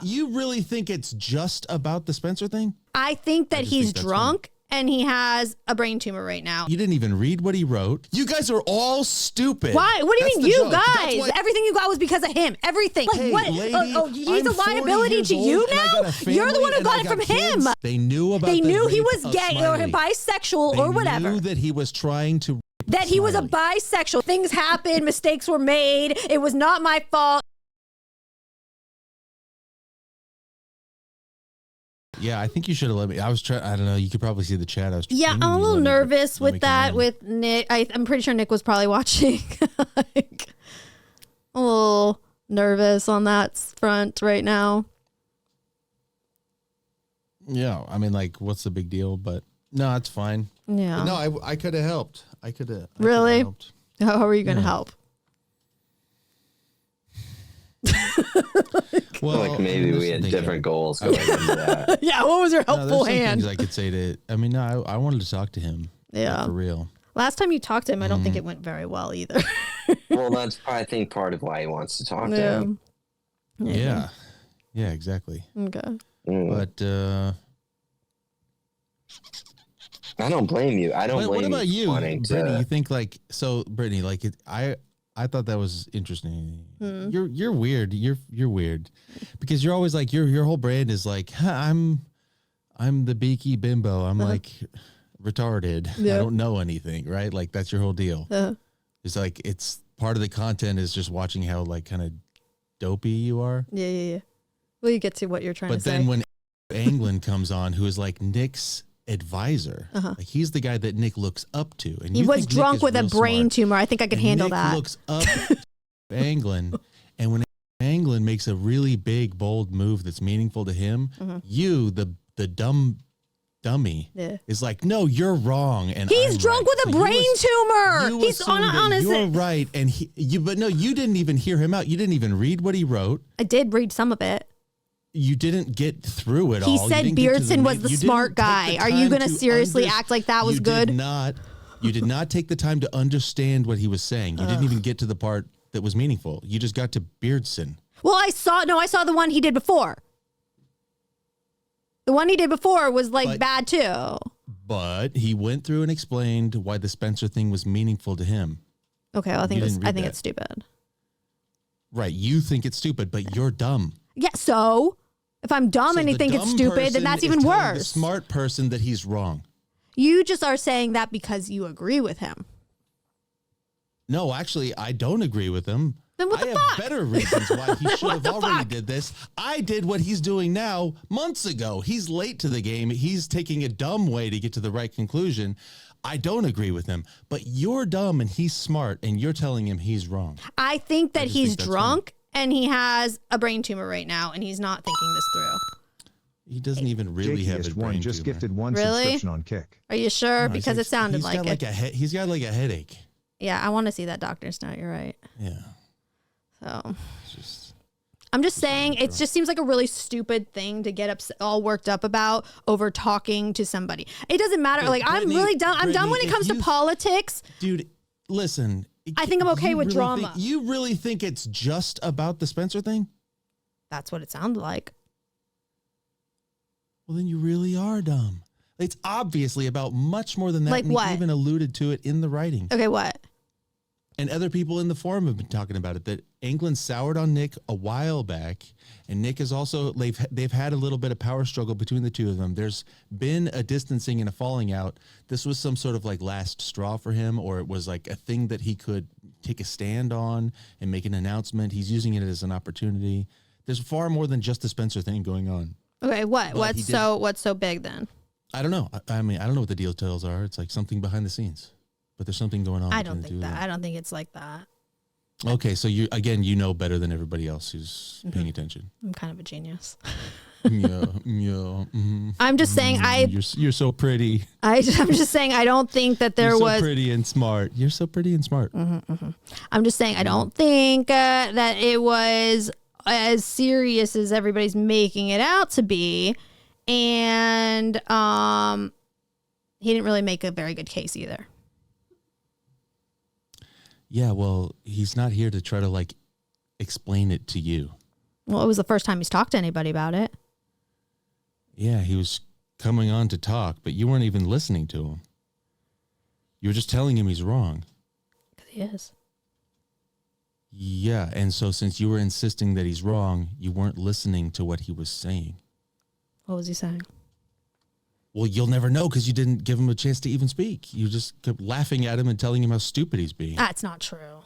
You really think it's just about the Spencer thing? I think that he's drunk and he has a brain tumor right now. You didn't even read what he wrote. You guys are all stupid. Why? What do you mean, you guys? Everything you got was because of him. Everything. Like, hey, what? Lady, he's a liability to you now? You're the one who got it from him. They knew about They knew he was gay or bisexual or whatever. They knew that he was trying to... That he was a bisexual. Things happened. Mistakes were made. It was not my fault. Yeah, I think you should have let me. I was trying. I don't know. You could probably see the chat. I was. Yeah, I'm a little nervous with that. With Nick, I'm pretty sure Nick was probably watching. Like, a little nervous on that front right now. Yeah, I mean, like, what's the big deal? But no, it's fine. Yeah. But no, I could have helped. I could have. Really? How are you going to help? Well, like maybe we had different goals going into that. Yeah, what was your helpful hand? Things I could say to. I mean, no, I wanted to talk to him. Yeah, for real. Last time you talked to him, I don't think it went very well either. Well, that's I think part of why he wants to talk to him. Yeah, yeah, exactly. Okay, but I don't blame you. I don't blame you. What about you, Brittany? You think like so, Brittany? Like I thought that was interesting. You're weird. You're weird because you're always like your whole brand is like I'm the beaky bimbo. I'm like retarded. I don't know anything, right? Like that's your whole deal. It's like it's part of the content is just watching how like kind of dopey you are. Yeah. Well, you get to what you're trying to say. But then when Anglin comes on, who is like Nick's advisor, like he's the guy that Nick looks up to, and he was drunk with a brain tumor. I think I could handle that. Nick looks up to Anglin, and when Anglin makes a really big, bold move that's meaningful to him, you, the dummy, is like, no, you're wrong, and he's drunk with a brain tumor. He's honest. You're right, and but no, you didn't even hear him out. You didn't even read what he wrote. I did read some of it. You didn't get through it all. He said Beardson was the smart guy. Are you going to seriously act like that was good? You did not take the time to understand what he was saying. You didn't even get to the part that was meaningful. You just got to Beardson. Well, I saw the one he did before. The one he did before was like bad too. But he went through and explained why the Spencer thing was meaningful to him. Okay, well, I think it's stupid. Right, you think it's stupid, but you're dumb. Yeah, so if I'm dumb and you think it's stupid, then that's even worse. The smart person that he's wrong. You just are saying that because you agree with him. No, actually, I don't agree with him. Then what the fuck? I have better reasons why he should have already did this. I did what he's doing now months ago. He's late to the game. He's taking a dumb way to get to the right conclusion. I don't agree with him, but you're dumb and he's smart, and you're telling him he's wrong. I think that he's drunk and he has a brain tumor right now, and he's not thinking this through. He doesn't even really have a brain just tumor. Gifted one subscription on Kick. Are you sure? Because it sounded like it. He's got like a headache. Yeah, I want to see that doctor's note. You're right. Yeah. So I'm just saying, it just seems like a really stupid thing to get all worked up about over talking to somebody. It doesn't matter. But like, I'm really done. I'm done when it comes to politics. Dude, listen. I think I'm okay with drama. You really think it's just about the Spencer thing? That's what it sounded like. Well, then you really are dumb. It's obviously about much more than that. Like what? You even alluded to it in the writing. Okay, what? And other people in the forum have been talking about it, that Anglin soured on Nick a while back, and Nick is also, they've had a little bit of power struggle between the two of them. There's been a distancing and a falling out. This was some sort of like last straw for him, or it was like a thing that he could take a stand on and make an announcement. He's using it as an opportunity. There's far more than just the Spencer thing going on. Okay, what? What's so big then? I don't know. I mean, I don't know what the details are. It's like something behind the scenes. But there's something going on. I don't think that. I don't think it's like that. Okay, so you know better than everybody else who's paying attention. I'm kind of a genius. Yeah. I'm just saying You're so pretty. I'm just saying I don't think that there was. So pretty and smart. You're so pretty and smart. I'm just saying I don't think that it was as serious as everybody's making it out to be, and he didn't really make a very good case either. Yeah, well, he's not here to try to like explain it to you. Well, it was the first time he's talked to anybody about it. Yeah, he was coming on to talk, but you weren't even listening to him. You were just telling him he's wrong. Because he is. Yeah, and so since you were insisting that he's wrong, you weren't listening to what he was saying. What was he saying? Well, you'll never know because you didn't give him a chance to even speak. You just kept laughing at him and telling him how stupid he's being. That's not true.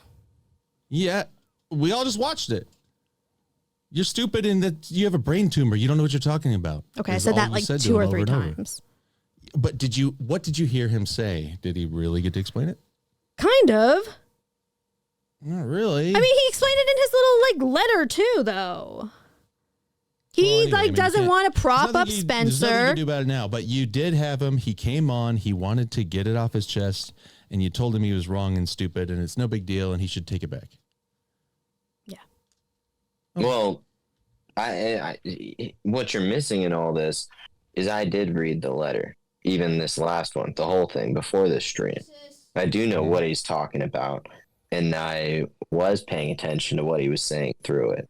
Yeah, we all just watched it. You're stupid in that you have a brain tumor. You don't know what you're talking about. Okay, I That's said all that you like said to 2 him or over 3 and over. times. But what did you hear him say? Did he really get to explain it? Kind of. Not really. I mean, he explained it in his little like letter too, though. He Well, anyway, I mean, doesn't want to prop up there's nothing you Spencer. can do about it now, but you did have him. He came on. He wanted to get it off his chest, and you told him he was wrong and stupid, and it's no big deal, and he should take it back. Yeah. Okay. Well, I what you're missing in all this is I did read the letter, even this last one, the whole thing before this stream. I do know what he's talking about, and I was paying attention to what he was saying through it.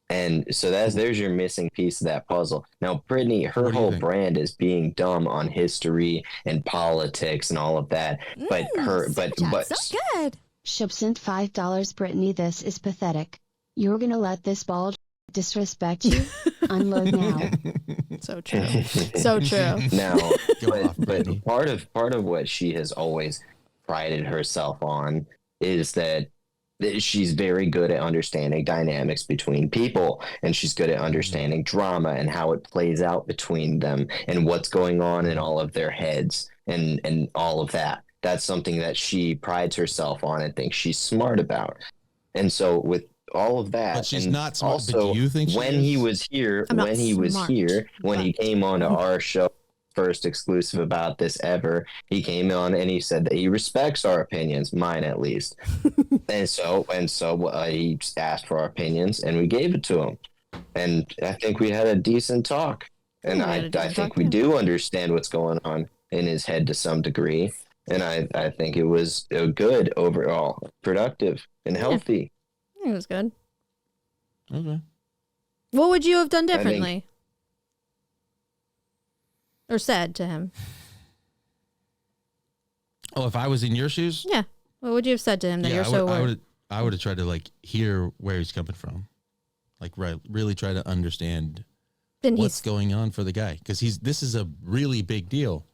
And so there's your missing piece of that puzzle. Now, Brittany, her What do you whole think? brand is being dumb on history and politics and all of that. But So good. Shub sent $5. Brittany, this is pathetic. You're gonna let this bald disrespect you? Unload now. So true. So true. now, Go off, but Brittany. part of what she has always prided herself on is that she's very good at understanding dynamics between people, and she's good at understanding drama and how it plays out between them and what's going on in all of their heads and all of that. That's something that she prides herself on and thinks she's smart about. And so with all of that, But she's and not smart, but also, do you think she when is? he was here, I'm not when he was smart, here, when he but- came onto our show, first exclusive about this ever, he came on and he said that he respects our opinions, mine at least. and so he asked for our opinions, and we gave it to him. And I think we had a decent talk. And Yeah, we had a I decent think talk, we yeah. do understand what's going on in his head to some degree. And I think it was a good overall, productive and healthy. I think it was good. Okay. What would you have done think- differently? Or said to him? Oh, if I was in your shoes, Yeah. What would you have said to him that you're so worried? I would have tried to like hear where he's coming from, like really try to understand Then what's he's going on for the guy, because this is a really big deal.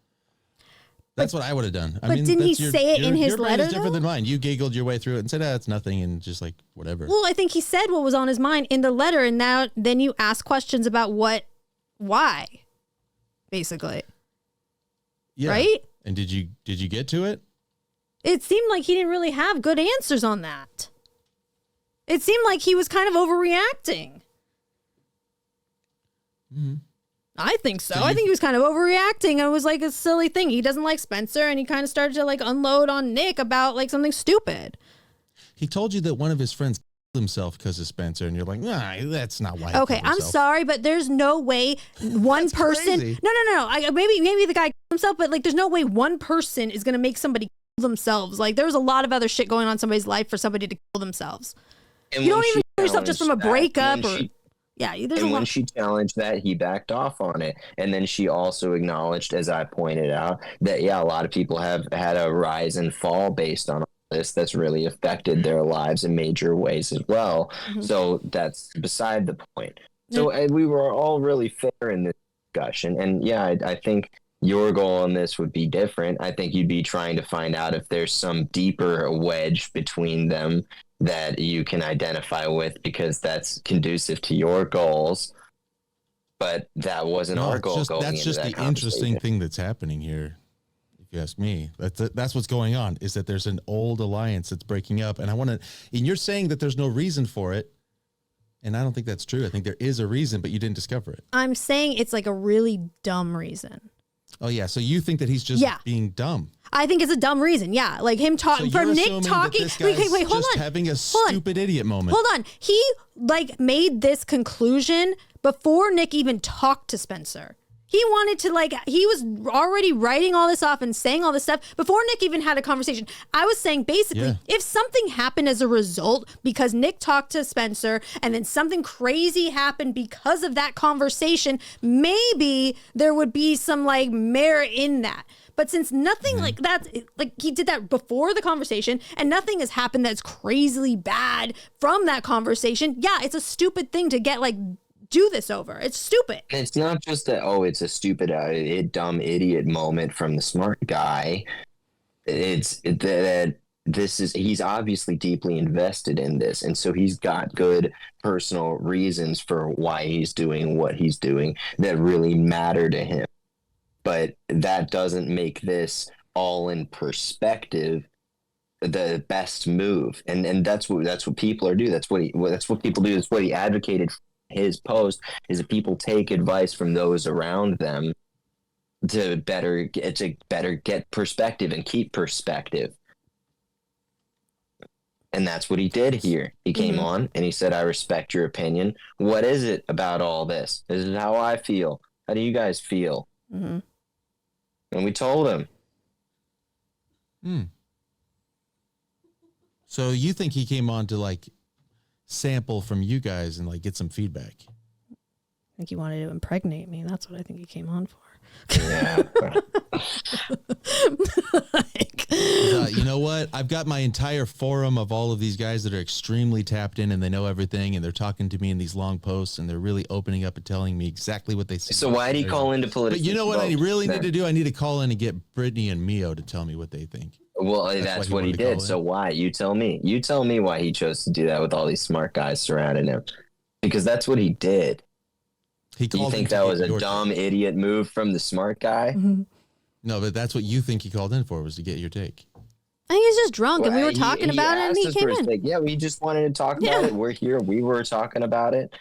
That's what I would have done. but didn't he say it in his your brain letter, is different though? than mine. You giggled your way through it and said, it's nothing, and just like whatever. well, I think he said what was on his mind in the letter, and now then you ask questions about why, basically, Yeah. right? And did you get to it? It seemed like he didn't really have good answers on that. It seemed like he was kind of overreacting. Mm-hmm. I think so. So I you- think he was kind of overreacting, and it was like a silly thing. He doesn't like Spencer, and he kind of started to like unload on Nick about like something stupid. He told you that one of his friends killed himself because of Spencer, and you're like, nah, that's not why. he Okay, killed I'm himself." sorry, but there's no way one That's person. crazy. No. Maybe the guy killed himself, but like, there's no way one person is gonna make somebody kill themselves. Like, there was a lot of other shit going on in somebody's life for somebody to kill themselves. And You when don't even she kill yourself just from a challenged that, breakup when or she- yeah. There's a And when lot. she challenged that, he backed off on it. And then she also acknowledged, as I pointed out, that, yeah, a lot of people have had a rise and fall based on all this that's really affected their lives in major ways as well. Mhm. So that's beside the point. So we were all really fair in this discussion. And yeah, I think your goal on this would be different. I think you'd be trying to find out if there's some deeper wedge between them that you can identify with, because that's conducive to your goals. But that wasn't No, our it's goal. just- going that's into just that the interesting conversation. thing that's happening here. If you ask me, that's what's going on, is that there's an old alliance that's breaking up, and and you're saying that there's no reason for it, and I don't think that's true. I think there is a reason, but you didn't discover it. I'm saying it's like a really dumb reason. Oh yeah, so you think that he's just Yeah. being dumb? I think it's a dumb reason. Yeah, like him So talking for you're Nick assuming that talking. this Wait, guy's hold just on. having a Hold on. stupid idiot moment. Hold on. He like made this conclusion before Nick even talked to Spencer. He wanted to, like, he was already writing all this off and saying all this stuff before Nick even had a conversation. I was saying, basically, if something happened as a result because Nick talked to Spencer and then something crazy happened because of that conversation, maybe there would be some, like, merit in that. But since nothing like that, like, he did that before the conversation and nothing has happened that's crazily bad from that conversation, yeah, it's a stupid thing to get, like, do this over. It's stupid. It's not just that, it's a stupid, dumb idiot moment from the smart guy. It's that he's obviously deeply invested in this. And so he's got good personal reasons for why he's doing what he's doing that really matter to him. But that doesn't make this all in perspective the best move. And that's what people are doing. That's what people do. That's what he advocated for. His post is that people take advice from those around them to better get perspective and keep perspective. And that's what he did here. He came on and he said, I respect your opinion. What is it about all this? This is how I feel. How do you guys feel? And we told him. So you think he came on to, like, sample from you guys and, like, get some feedback? I think he wanted to impregnate me. That's what I think he came on for. Yeah. You know what? I've got my entire forum of all of these guys that are extremely tapped in and they know everything and they're talking to me in these long posts and they're really opening up and telling me exactly what they see. So why did he call into Politically? But you know what I really then need to do? I need to call in and get Brittany and Miyo to tell me what they think. Well, that's what he did. So why? You tell me. You tell me why he chose to do that with all these smart guys surrounding him. Because that's what he did. Do you think that was a dumb idiot move from the smart guy? No, but that's what you think he called in for, was to get your take. I think he's just drunk and we were talking about it and he came in. Yeah, we just wanted to talk about it. We're here. We were talking about it.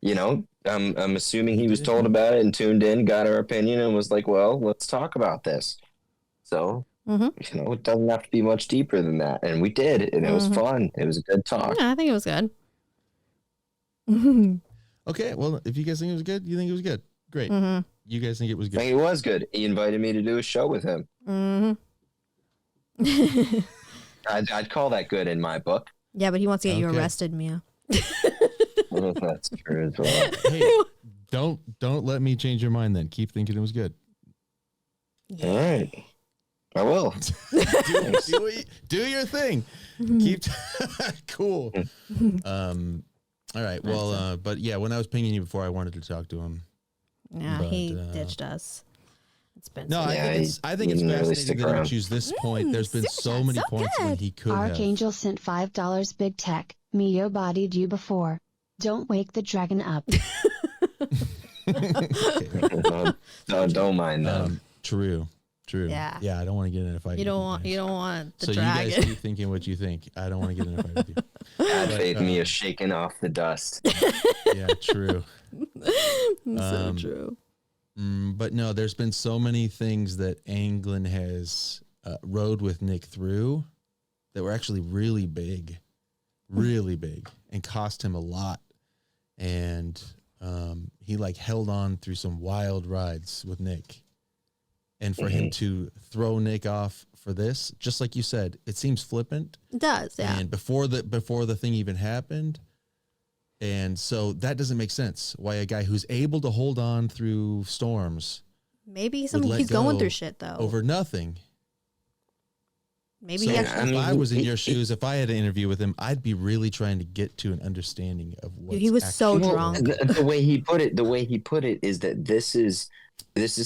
You know, I'm assuming he was told about it and tuned in, got our opinion and was like, well, let's talk about this. So, you know, it doesn't have to be much deeper than that. And we did. And it was fun. It was a good talk. Yeah, I think it was good. Okay, well, if you guys think it was good, you think it was good. Great. You guys think it was good. I think it was good. He invited me to do a show with him. I'd call that good in my book. Yeah, but he wants to get you arrested, Mia. Well, that's true as well. Hey, don't let me change your mind then. Keep thinking it was good. All right. I will. do your thing. Keep cool. All right. Well, but yeah, when I was pinging you before, I wanted to talk to him. Yeah, but, he ditched us. It's been no. I think it's fascinating that he choose this point. There's been so many points when he could Archangel sent $5 BigTech. Miyo bodied you before. Don't wake the dragon up. No, don't mind them. True. Yeah. I don't want to get in a fight. You don't want the so dragon. You guys keep thinking what you think. I don't want to get in a fight with you. Bad faith Mia shaking off the dust. Yeah, true. So true. But no, there's been so many things that Anglin has rode with Nick through that were actually really big, and cost him a lot. And he, like, held on through some wild rides with Nick. And for him to throw Nick off for this, just like you said, it seems flippant. It does, yeah. And before the thing even happened. And so that doesn't make sense. Why a guy who's able to hold on through storms. Maybe he's going through shit, though. Over nothing. Maybe so if I was in your shoes, if I had an interview with him, I'd be really trying to get to an understanding of what he was so drunk. The way he put it is that this is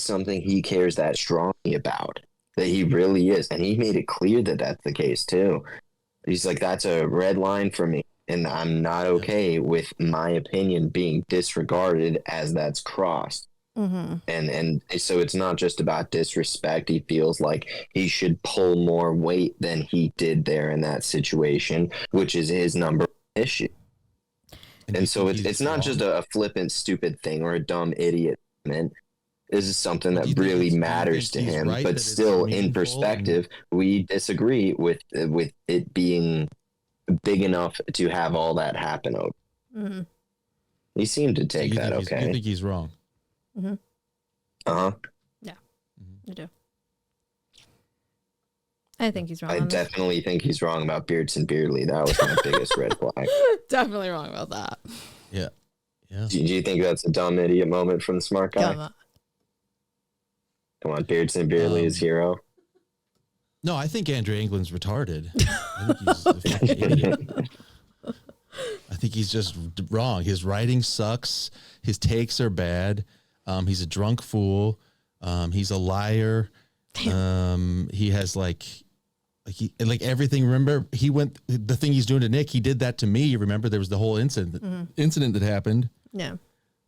something he cares that strongly about, that he really is. And he made it clear that that's the case too. He's like, that's a red line for me. And I'm not okay with my opinion being disregarded as that's crossed. And so it's not just about disrespect. He feels like he should pull more weight than he did there in that situation, which is his number one issue. And so it's not just a flippant, stupid thing or a dumb idiot. This is something that really matters to him, but still, in perspective, we disagree with it being big enough to have all that happen over. He seemed to take that okay. You think he's wrong? Uh-huh. Yeah, I do. I think he's wrong. I definitely think he's wrong about Beardson Beardley. That was my biggest red flag. Definitely wrong about that. Yeah. Yeah. Do you think that's a dumb idiot moment from the smart guy? Come on, Beardson Beardley is hero. No, I think Andrew Anglin's retarded. I think he's a fucking idiot. I think he's just wrong. His writing sucks. His takes are bad. He's a drunk fool. He's a liar. He has like everything. Remember, the thing he's doing to Nick. He did that to me. You remember there was the whole incident that happened. Yeah.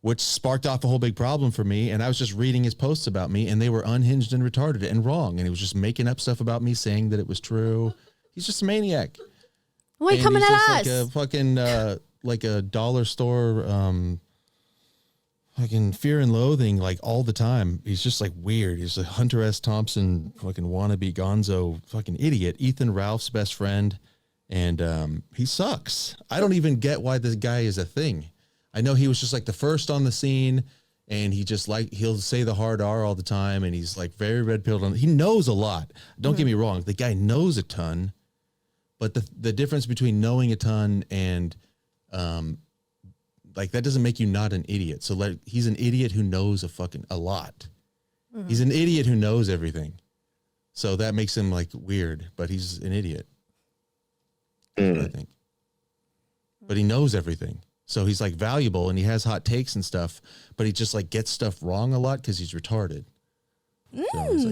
Which sparked off a whole big problem for me. And I was just reading his posts about me, and they were unhinged and retarded and wrong. And he was just making up stuff about me, saying that it was true. He's just a maniac. Why coming at us? Like a fucking like a dollar store fucking Fear and Loathing, like all the time. He's just like weird. He's a Hunter S. Thompson fucking wannabe gonzo fucking idiot. Ethan Ralph's best friend, and he sucks. I don't even get why this guy is a thing. I know he was just like the first on the scene, and he just like he'll say the hard R all the time, and he's like very red pilled. He knows a lot. Don't get me wrong. The guy knows a ton. But the difference between knowing a ton and like that doesn't make you not an idiot. So like he's an idiot who knows a lot. He's an idiot who knows everything. So that makes him like weird, but he's an idiot. I think. But he knows everything. So he's like valuable and he has hot takes and stuff, but he just like gets stuff wrong a lot because he's retarded.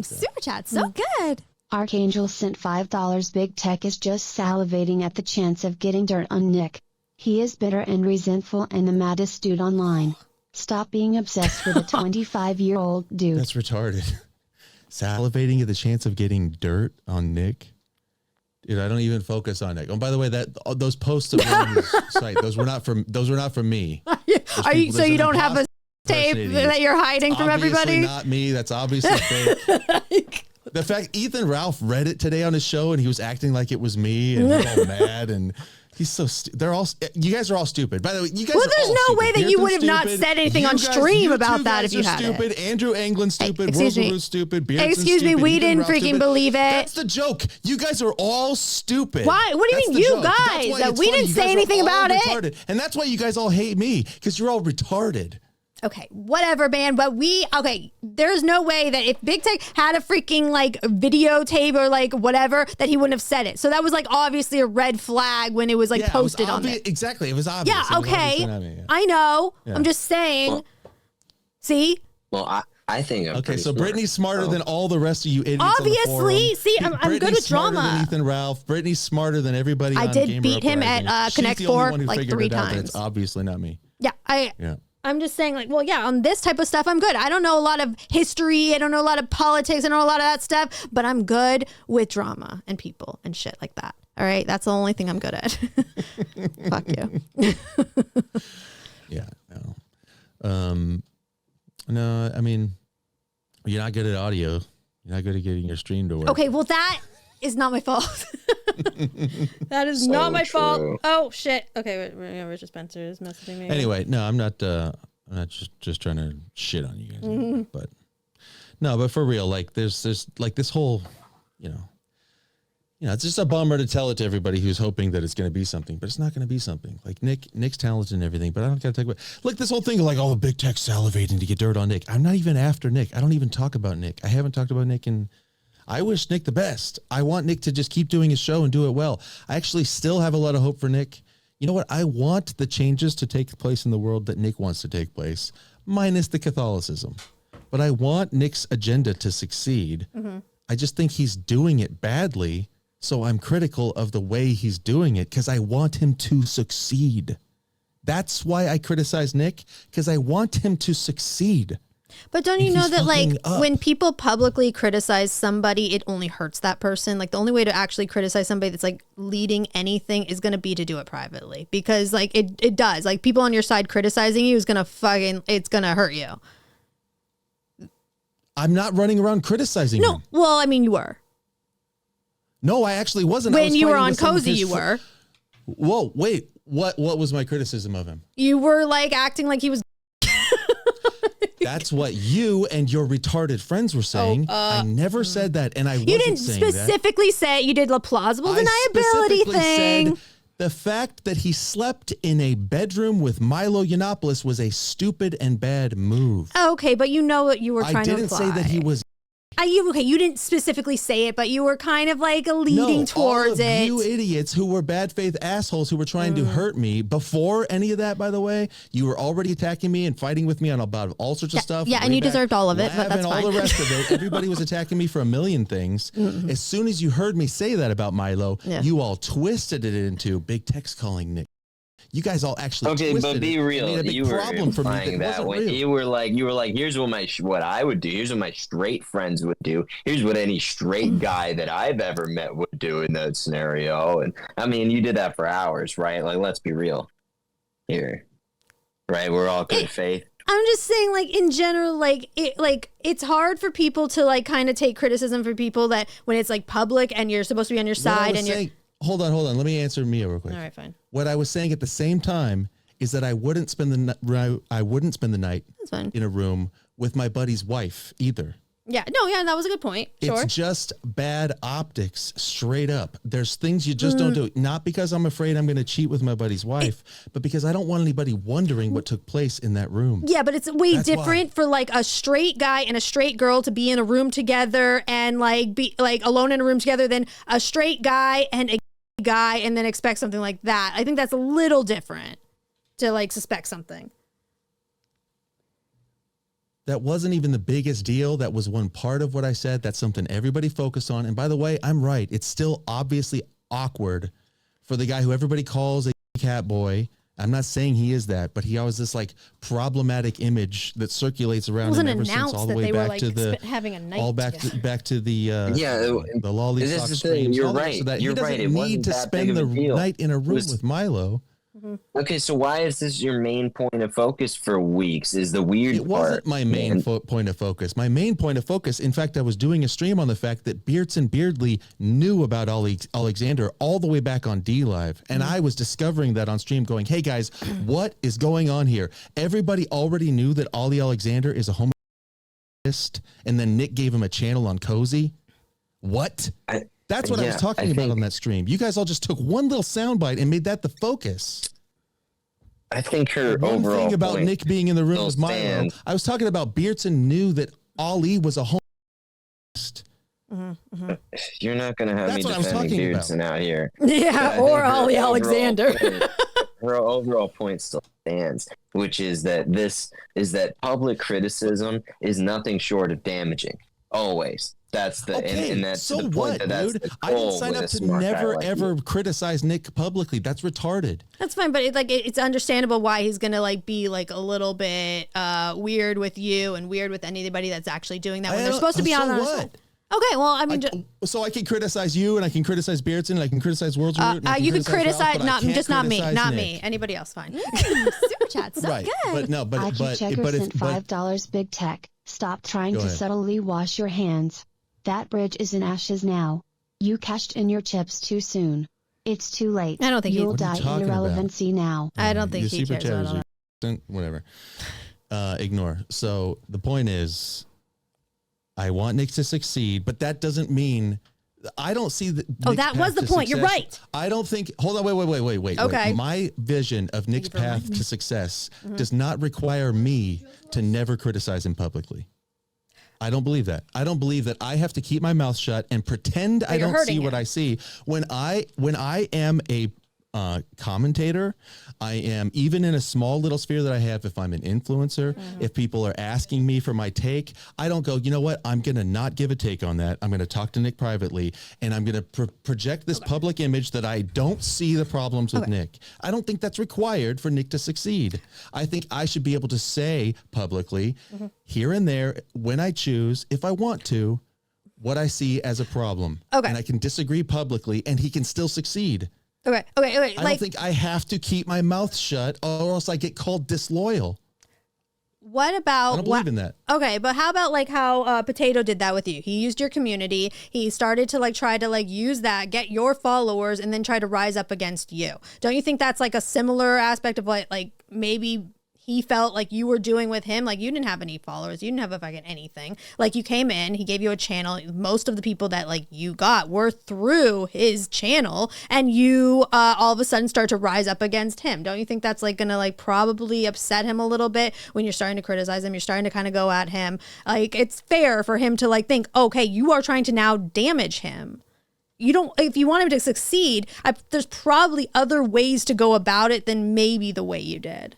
Super chat, so good. Archangel sent $5. BigTech is just salivating at the chance of getting dirt on Nick. He is bitter and resentful and the maddest dude online. Stop being obsessed with a 25-year-old dude. That's retarded. Salivating at the chance of getting dirt on Nick. Dude, I don't even focus on Nick. Oh, by the way, those posts that were on his site, those were not from me. Are you so you don't have a tape that you're hiding from everybody? Not me. That's obviously fake. The fact Ethan Ralph read it today on his show and he was acting like it was me and he's all mad and he's so you guys are all stupid. By the way, you guys. Well, there's no stupid. way that you would have not said anything on stream about that if you had stupid. it. Andrew Anglin stupid. Excuse me. Stupid. Beardson Excuse me. stupid. We Ethan didn't Ralph freaking stupid. believe it. That's the joke. You guys are all stupid. Why? What do you mean, you guys? That we didn't say anything about it. And that's why you guys all hate me because you're all retarded. Okay, whatever, man. But there's no way that if BigTech had a freaking like videotape or like whatever, that he wouldn't have said it. So that was like obviously a red flag when it was like posted on it. Exactly, it was obvious. Yeah, okay. I know. Yeah. I'm just saying. Well, see? Well, I think I'm okay. So smart. Brittany's smarter than all the rest of you idiots. Obviously, see, I'm good at drama. Smarter than Ethan Ralph. Brittany's smarter than everybody. I did beat him at Connect 4 like 3 times. It's obviously not me. Yeah, I'm just saying, like, well, yeah, on this type of stuff, I'm good. I don't know a lot of history. I don't know a lot of politics. I don't know a lot of that stuff. But I'm good with drama and people and shit like that. All right? That's the only thing I'm good at. Fuck you. Yeah, no. No, I mean, you're not good at audio. You're not good at getting your stream to work. Okay, well, that is not my fault. That is not my fault. Oh shit. Okay, Richard Spencer is messaging me. Anyway, no, I'm not just trying to shit on you guys. But no, but for real, like there's like this whole, it's just a bummer to tell it to everybody who's hoping that it's going to be something, but it's not going to be something. Like Nick's talented and everything, but I don't got to talk about like this whole thing of like all the BigTech salivating to get dirt on Nick. I'm not even after Nick. I don't even talk about Nick. I haven't talked about Nick in. I wish Nick the best. I want Nick to just keep doing his show and do it well. I actually still have a lot of hope for Nick. You know what? I want the changes to take place in the world that Nick wants to take place, minus the Catholicism. But I want Nick's agenda to succeed. Mm-hmm. I just think he's doing it badly, so I'm critical of the way he's doing it because I want him to succeed. That's why I criticize Nick, because I want him to succeed. But don't you know that like when people publicly criticize somebody, it only hurts that person? Like the only way to actually criticize somebody that's like leading anything is going to be to do it privately, because like it does. Like people on your side criticizing you is going to it's going to hurt you. I'm not running around criticizing him. Well, I mean, you were. No, I actually wasn't. When you were on Cozy, you were. Whoa, wait. What was my criticism of him? You were like acting like he was. That's what you and your retarded friends were saying. I never said that, and I wasn't You didn't saying specifically say it. You did a plausible that. deniability I thing. said the fact that he slept in a bedroom with Milo Yiannopoulos was a stupid and bad move. Okay, but you know what you were trying to imply. I didn't say that he was. You didn't specifically say it, but you were kind of like leading towards all of it. You idiots who were bad faith assholes who were trying to hurt me before any of that, by the way, you were already attacking me and fighting with me on about all sorts of stuff. Yeah, and you deserved all of it, but that's and fine. all the rest of it. Everybody was attacking me for a million things. As soon as you heard me say that about Milo, you all twisted it into Big Tech's calling Nick. You guys all actually but be real. Made a big You were problem for me implying that that wasn't when real. you were like, here's what I would do. Here's what my straight friends would do. Here's what any straight guy that I've ever met would do in that scenario. And I mean, you did that for hours, right? Like, let's be real here, right? We're all good faith. I'm just saying, like, in general, it's hard for people to like kind of take criticism for people that when it's like public and you're supposed to be on your side and you're. Hold on. Let me answer Mia real quick. All right, fine. What I was saying at the same time is that I wouldn't spend the night That's fine. in a room with my buddy's wife either. Yeah, that was a good point. Sure. It's just bad optics, straight up. There's things you just don't do. Not because I'm afraid I'm going to cheat with my buddy's wife, but because I don't want anybody wondering what took place in that room. Yeah, but it's way different for like a straight guy and a straight girl to be in a room together and like be like alone in a room together than a straight guy and a guy and then expect something like that. I think that's a little different to like suspect something. That wasn't even the biggest deal. That was one part of what I said. That's something everybody focused on. And by the way, I'm right. It's still obviously awkward for the guy who everybody calls a cat boy. I'm not saying he is that, but he always this like problematic image that circulates around him ever since all the way back to the having a night all back to the the lolly sock streams. You're right. So that You're he doesn't right. It need to spend the night in a room with Milo. Okay, so why is this your main point of focus for weeks? Is the weird part. It wasn't my main point of focus. My main point of focus, in fact, I was doing a stream on the fact that Beardson Beardly knew about Alexander all the way back on D-Live. And I was discovering that on stream going, hey guys, what is going on here? Everybody already knew that Ollie Alexander is a homosexual, and then Nick gave him a channel on Cozy. What? That's what I was talking about on that stream. You guys all just took one little soundbite and made that the focus. I think her one overall thing about point Nick being in the room with Milo. I was talking about Beardson knew that Ali was a homosexual. You're not going to have me defending Beardson out here. Yeah, or Ollie Alexander. Her overall point still stands, which is that public criticism is nothing short of damaging. Always. That's the and that's so the point what, that's dude? the I didn't goal sign with up a to smart guy never like ever you. criticize Nick publicly. That's retarded. That's fine, but it's understandable why he's gonna like be like a little bit weird with you and weird with anybody that's actually doing that when they're supposed to be on. What? Okay, well, I mean, so I can criticize you, and I can criticize Beardson, and I can criticize World's Root. You can criticize, Ralph, not me, not Nick. me. Anybody else, fine. Super chat, so Right, good. IQ Checker sent $5 Big Tech. Stop trying to subtly wash your hands. That bridge is in ashes now. You cashed in your chips too soon. It's too late. I don't think you'll die in irrelevancy now. I don't think he cares about it. Whatever. Ignore. So the point is, I want Nick to succeed, but that doesn't mean I don't see that. That was the point. You're right. I don't think. Hold on. Wait. Okay. Wait. My vision of Nick's path to success does not require me to never criticize him publicly. I don't believe that. I don't believe that I have to keep my mouth shut and pretend I don't see what I see. When I am a commentator, I am, even in a small little sphere that I have, if I'm an influencer, if people are asking me for my take, I don't go, you know what, I'm going to not give a take on that. I'm going to talk to Nick privately, and I'm going to project this public image that I don't see the problems with Nick. I don't think that's required for Nick to succeed. I think I should be able to say publicly, here and there, when I choose, if I want to, what I see as a problem. Okay. And I can disagree publicly, and he can still succeed. Okay. I don't think I have to keep my mouth shut, or else I get called disloyal. What about? I don't believe in that. Okay, but how about like how Potato did that with you? He used your community. He started to like try to like use that, get your followers, and then try to rise up against you. Don't you think that's like a similar aspect of like maybe he felt like you were doing with him. Like, you didn't have any followers. You didn't have a fucking anything. Like, you came in, he gave you a channel. Most of the people that like you got were through his channel, and you all of a sudden start to rise up against him. Don't you think that's like gonna like probably upset him a little bit when you're starting to criticize him? You're starting to kind of go at him. Like, it's fair for him to like think, okay, you are trying to now damage him. You don't, if you want him to succeed, there's probably other ways to go about it than maybe the way you did.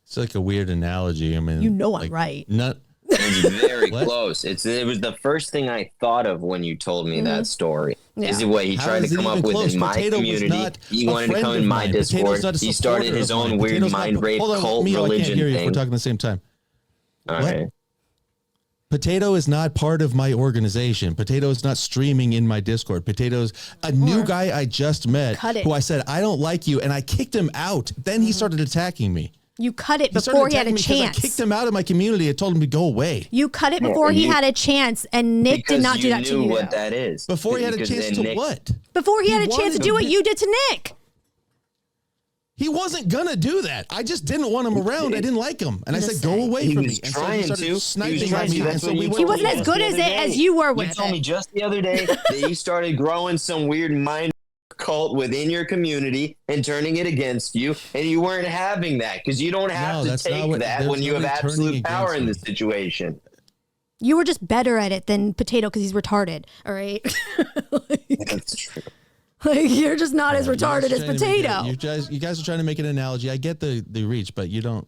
It's like a weird analogy. I mean, I'm like, right. It's very close. It was the first thing I thought of when you told me that story. Yeah. Is the way he How tried is to it come up even with close? in my Potato was community. not He a wanted to friend come in of my mine. Discord. Potato's not a He started supporter his of own mine. weird Potato's not- mind rape Hold on, cult Mio, I can't religion hear you if thing. we're talking at the same time. All What? right. Potato is not part of my organization. Potato is not streaming in my Discord. Potato's a new guy I just met Cut it. who I said, I don't like you. And I kicked him out. Then he started attacking me. You cut it He started before he had a attacking me 'cause chance. I kicked him out of my community. I told him to go away. You cut it before he had a chance, and Nick did not do that to you. Because you knew what that is. Before he had a Because chance then to Nick- what? Before he had a He chance to wanted do what to- you did to Nick. He wasn't gonna do that. I just didn't want him around. I didn't like him, and I said, "Go away He from was me." And so trying he started to. He was sniping trying at me, to. and That's so what we you went. He told wasn't me as just good the as other it as day. you were You with told me it. just the other day that you started growing some weird mind cult within your community and turning it against you, and you weren't having that because you don't have No, to that's not take what- that there's when you have nobody turning absolute power in against this situation. You were just better at it than Potato because he's retarded. All right. That's true. Like, you're just not as You're retarded as trying to make Potato. you guys are trying to make an analogy. I get the reach, but you don't.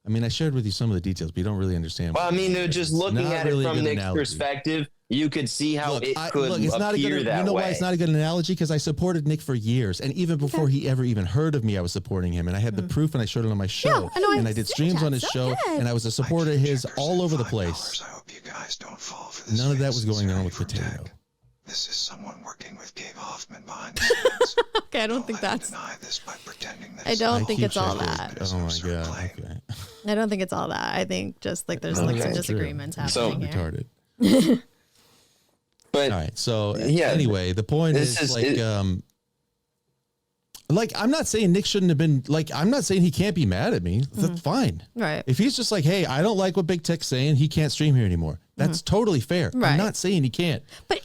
I mean, I shared with you some of the details, but you don't really understand. Well, I mean, just looking Not at really it a from good Nick's analogy. perspective, you could see how it could look, it's not a appear good. that You know way. why it's not a good analogy? Because I supported Nick for years, and even before he ever even heard of me, I was supporting him, and I had the proof, and I showed it on my show, I know, and I I did see streams that, on his so show, good. and I was a supporter of his all over the place. I hope you guys don't fall for this. None of that was going on fancy with from Potato. tech. This is someone working with Gabe Hoffman behind the scenes. Okay, I don't think I'll that's. deny this by pretending that I don't I think keep it's all checking. that. Oh my god. Okay. I don't think it's all that. I think just like there's No, like some that's true. disagreements So- happening here. Retarded. But All right. So Yeah, anyway, the point this is is- like I'm not saying Nick shouldn't have been like I'm not saying he can't be mad at me. That's fine. Right. If he's just like, hey, I don't like what BigTech's saying, he can't stream here anymore. That's totally fair. Right. I'm not saying he can't.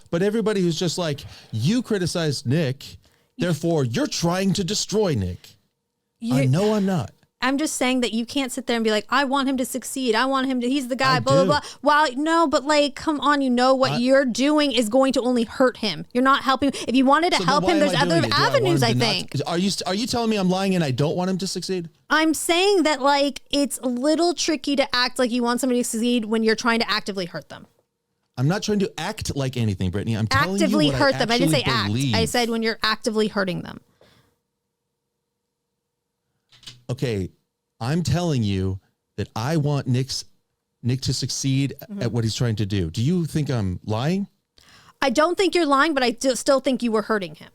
But everybody who's just like, you criticized Nick, therefore you're trying to destroy Nick. I know I'm not. I'm just saying that you can't sit there and be like, I want him to succeed. I want him to, he's the guy, I blah, blah, do. blah. While, no, but like, come on, you know what you're doing is going to only hurt him. You're not helping. If you wanted to So then help why him, am there's I doing other it? Do I want avenues, him I to not- think. Are you telling me I'm lying and I don't want him to succeed? I'm saying that like, it's a little tricky to act like you want somebody to succeed when you're trying to actively hurt them. I'm not trying to act like anything, Brittany. I'm telling Actively you what hurt them. I didn't say actually act. believe. I said when you're actively hurting them. Okay, I'm telling you that I want Nick to succeed at what he's trying to do. Do you think I'm lying? I don't think you're lying, but I still think you were hurting him.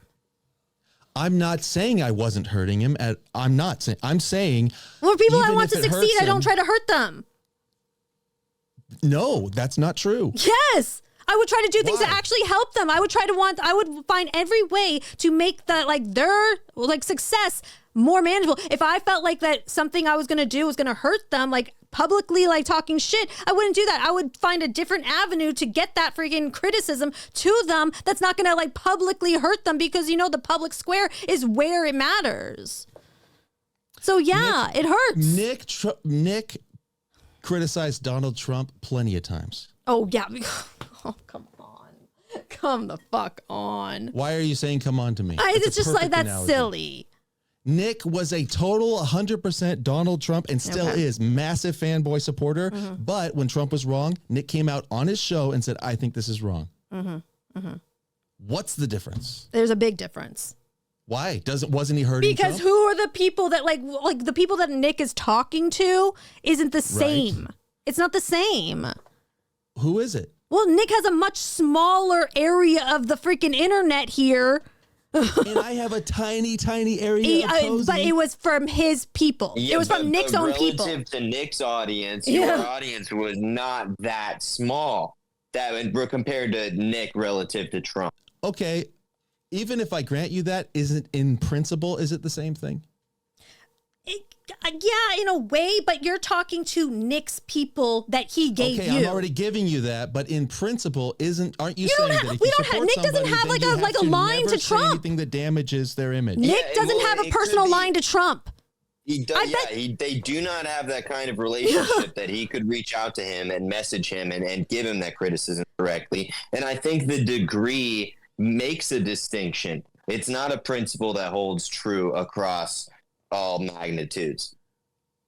I'm not saying I wasn't hurting him. I'm saying Well, people I even want if to it succeed, hurts I don't him- try to hurt them. no, that's not true. Yes. I would try to do things Why? that actually help them. I would find every way to make that like their like success more manageable. If I felt like that something I was going to do was going to hurt them, like publicly, like talking shit, I wouldn't do that. I would find a different avenue to get that freaking criticism to them. That's not going to like publicly hurt them because you know, the public square is where it matters. So yeah, it hurts. Nick criticized Donald Trump plenty of times. Oh yeah. Oh, come on. Come the fuck on. Why are you saying come on to me? It's That's a just like, perfect that's analogy. silly. Nick was a total 100% Donald Trump and still Okay. is massive fanboy supporter. But when Trump was wrong, Nick came out on his show and said, I think this is wrong. What's the difference? There's a big difference. Why? Wasn't he hurting Because Trump? who are the people that like the people that Nick is talking to isn't the same. It's not the same. Who is it? Well, Nick has a much smaller area of the freaking internet here. And I have a tiny, tiny area of But it was from his people. it was from Nick's own people. Relative to Nick's audience, Yeah. your audience was not that small. Compared to Nick relative to Trump. Okay, even if I grant you that, isn't in principle, is it the same thing? Yeah, in a way, but you're talking to Nick's people that he gave you. I'm already giving you that, but in principle, aren't you You saying don't that have- if we you don't have- support Nick doesn't somebody, have then you like a to line never to say Trump. anything that damages their image? Nick doesn't have a personal line to Trump. He does, they do not have that kind of relationship that he could reach out to him and message him and give him that criticism directly. And I think the degree makes a distinction. It's not a principle that holds true across all magnitudes.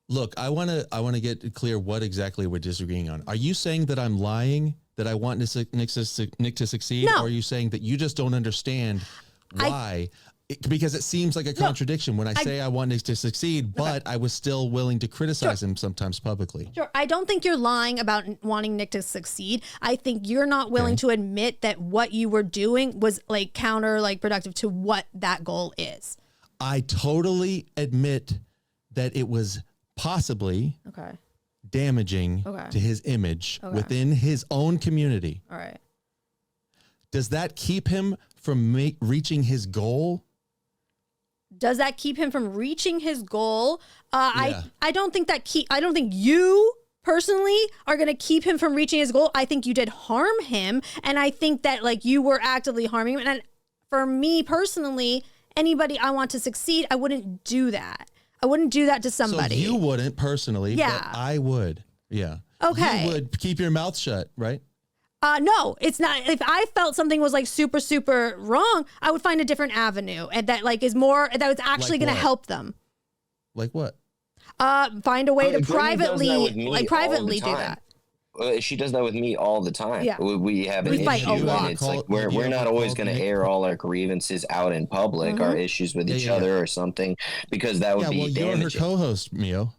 Look, I want to get clear what exactly we're disagreeing on. Are you saying that I'm lying, that I want Nick to succeed? No. Or are you saying that you just don't understand why? Because it seems like a contradiction when I say I want Nick to succeed, but I was still willing to criticize him sometimes publicly. Sure. I don't think you're lying about wanting Nick to succeed. I think you're not willing to admit that what you were doing was like counter productive to what that goal is. I totally admit that it was possibly damaging to his image within his own community. All right. Does that keep him from reaching his goal? Does that keep him from reaching his goal? I don't think I don't think you personally are going to keep him from reaching his goal. I think you did harm him, and I think that you were actively harming him. And for me personally, anybody I want to succeed, I wouldn't do that. I wouldn't do that to somebody. So you wouldn't personally, but I would. Yeah. Okay. You would keep your mouth shut, right? No, it's not. If I felt something was super, super wrong, I would find a different avenue and that is more, that was actually going to help them. Like what? Find a way to privately do time. that. She does that with me all the time. Yeah. We have an We fight issue, a lot. and it's we're not always going to air all our grievances out in public, our issues with each other or something, because that would be damaging. You're her co-host, Mio.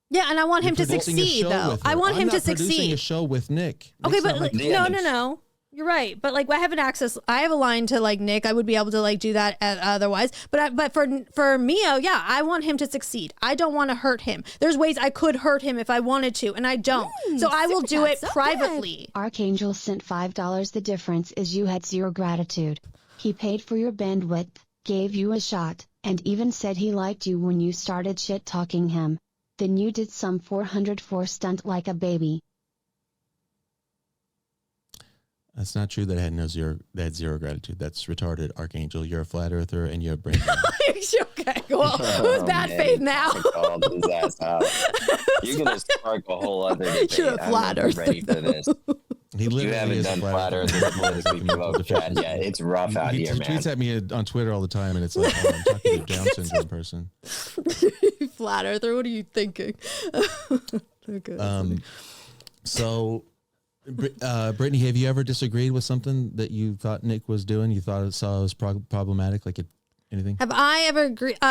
Yeah, and I want him to succeed, though. I want him to succeed. Producing a show with Nick. Okay, but no. You're right, but I have an access. I have a line to Nick. I would be able to do that otherwise. But for Mio, I want him to succeed. I don't want to hurt him. There's ways I could hurt him if I wanted to, and I don't. So I will do it privately. Archangel sent $5. The difference is you had zero gratitude. He paid for your bandwidth, gave you a shot, and even said he liked you when you started shit talking him. Then you did some 404 stunt like a baby. That's not true. That I had zero gratitude. That's retarded, Archangel. You're a flat earther and you have brain. Okay, well, who's bad faith now? You're gonna spark a whole other debate. You're a flat earther. Ready for this? You haven't done flat earther politically provoked chat yet. It's rough out here, man. He tweets at me on Twitter all the time, and it's like, I'm talking to a Down syndrome person. Flat earther, what are you thinking? Okay. So, Brittany, have you ever disagreed with something that you thought Nick was doing? You thought it was problematic, anything? Have I ever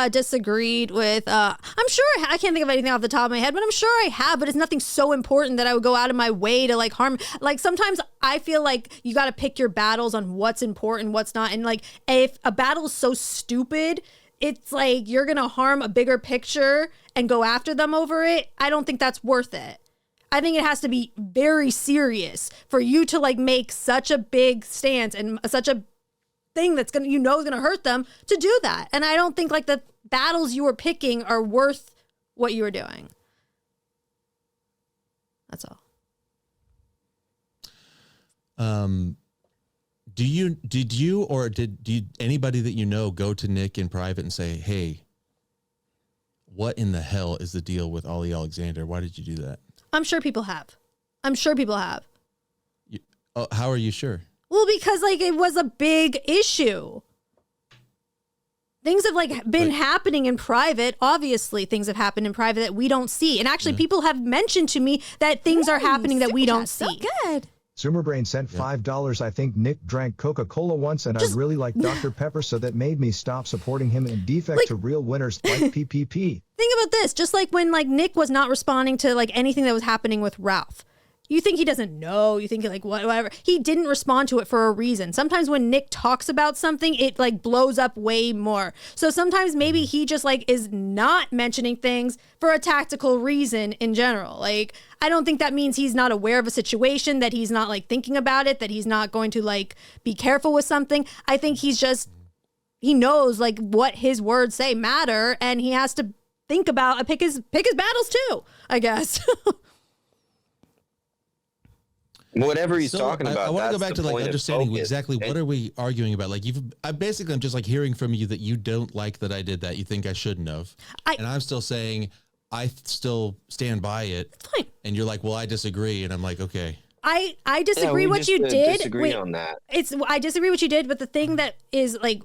disagreed with, I'm sure I can't think of anything off the top of my head, but I'm sure I have, but it's nothing so important that I would go out of my way to harm. Sometimes I feel like you got to pick your battles on what's important, what's not. And if a battle is so stupid, it's you're going to harm a bigger picture and go after them over it. I don't think that's worth it. I think it has to be very serious for you to make such a big stance and such a thing that's gonna hurt them to do that. And I don't think the battles you were picking are worth what you were doing. That's all. Did anybody that you know go to Nick in private and say, hey, what in the hell is the deal with Ollie Alexander? Why did you do that? I'm sure people have. How are you sure? Well, because it was a big issue. Things have been happening in private. Obviously, things have happened in private that we don't see. And actually, people have mentioned to me that things are happening that we don't see. So good. Zoomerbrain sent $5. I think Nick drank Coca-Cola once, and I really like Dr. Pepper, so that made me stop supporting him in defect to real winners like PPP. Think about this. Just when Nick was not responding to anything that was happening with Ralph. You think he doesn't know. You think whatever. He didn't respond to it for a reason. Sometimes when Nick talks about something, it blows up way more. So sometimes maybe he just is not mentioning things for a tactical reason in general. I don't think that means he's not aware of a situation, that he's not thinking about it, that he's not going to be careful with something. I think he knows what his words say matter, and he has to think about, pick his battles too, I guess. Whatever he's talking about. I want to go that's back the to like point of understanding focus. exactly what are we arguing about. Like I basically, I'm just like hearing from you that you don't like that I did that. You think I shouldn't have, and I'm still saying I still stand by it. Fine. And you're like, well, I disagree, and I'm like, okay. I disagree what you did. Disagree on that. I disagree what you did, but the thing that is like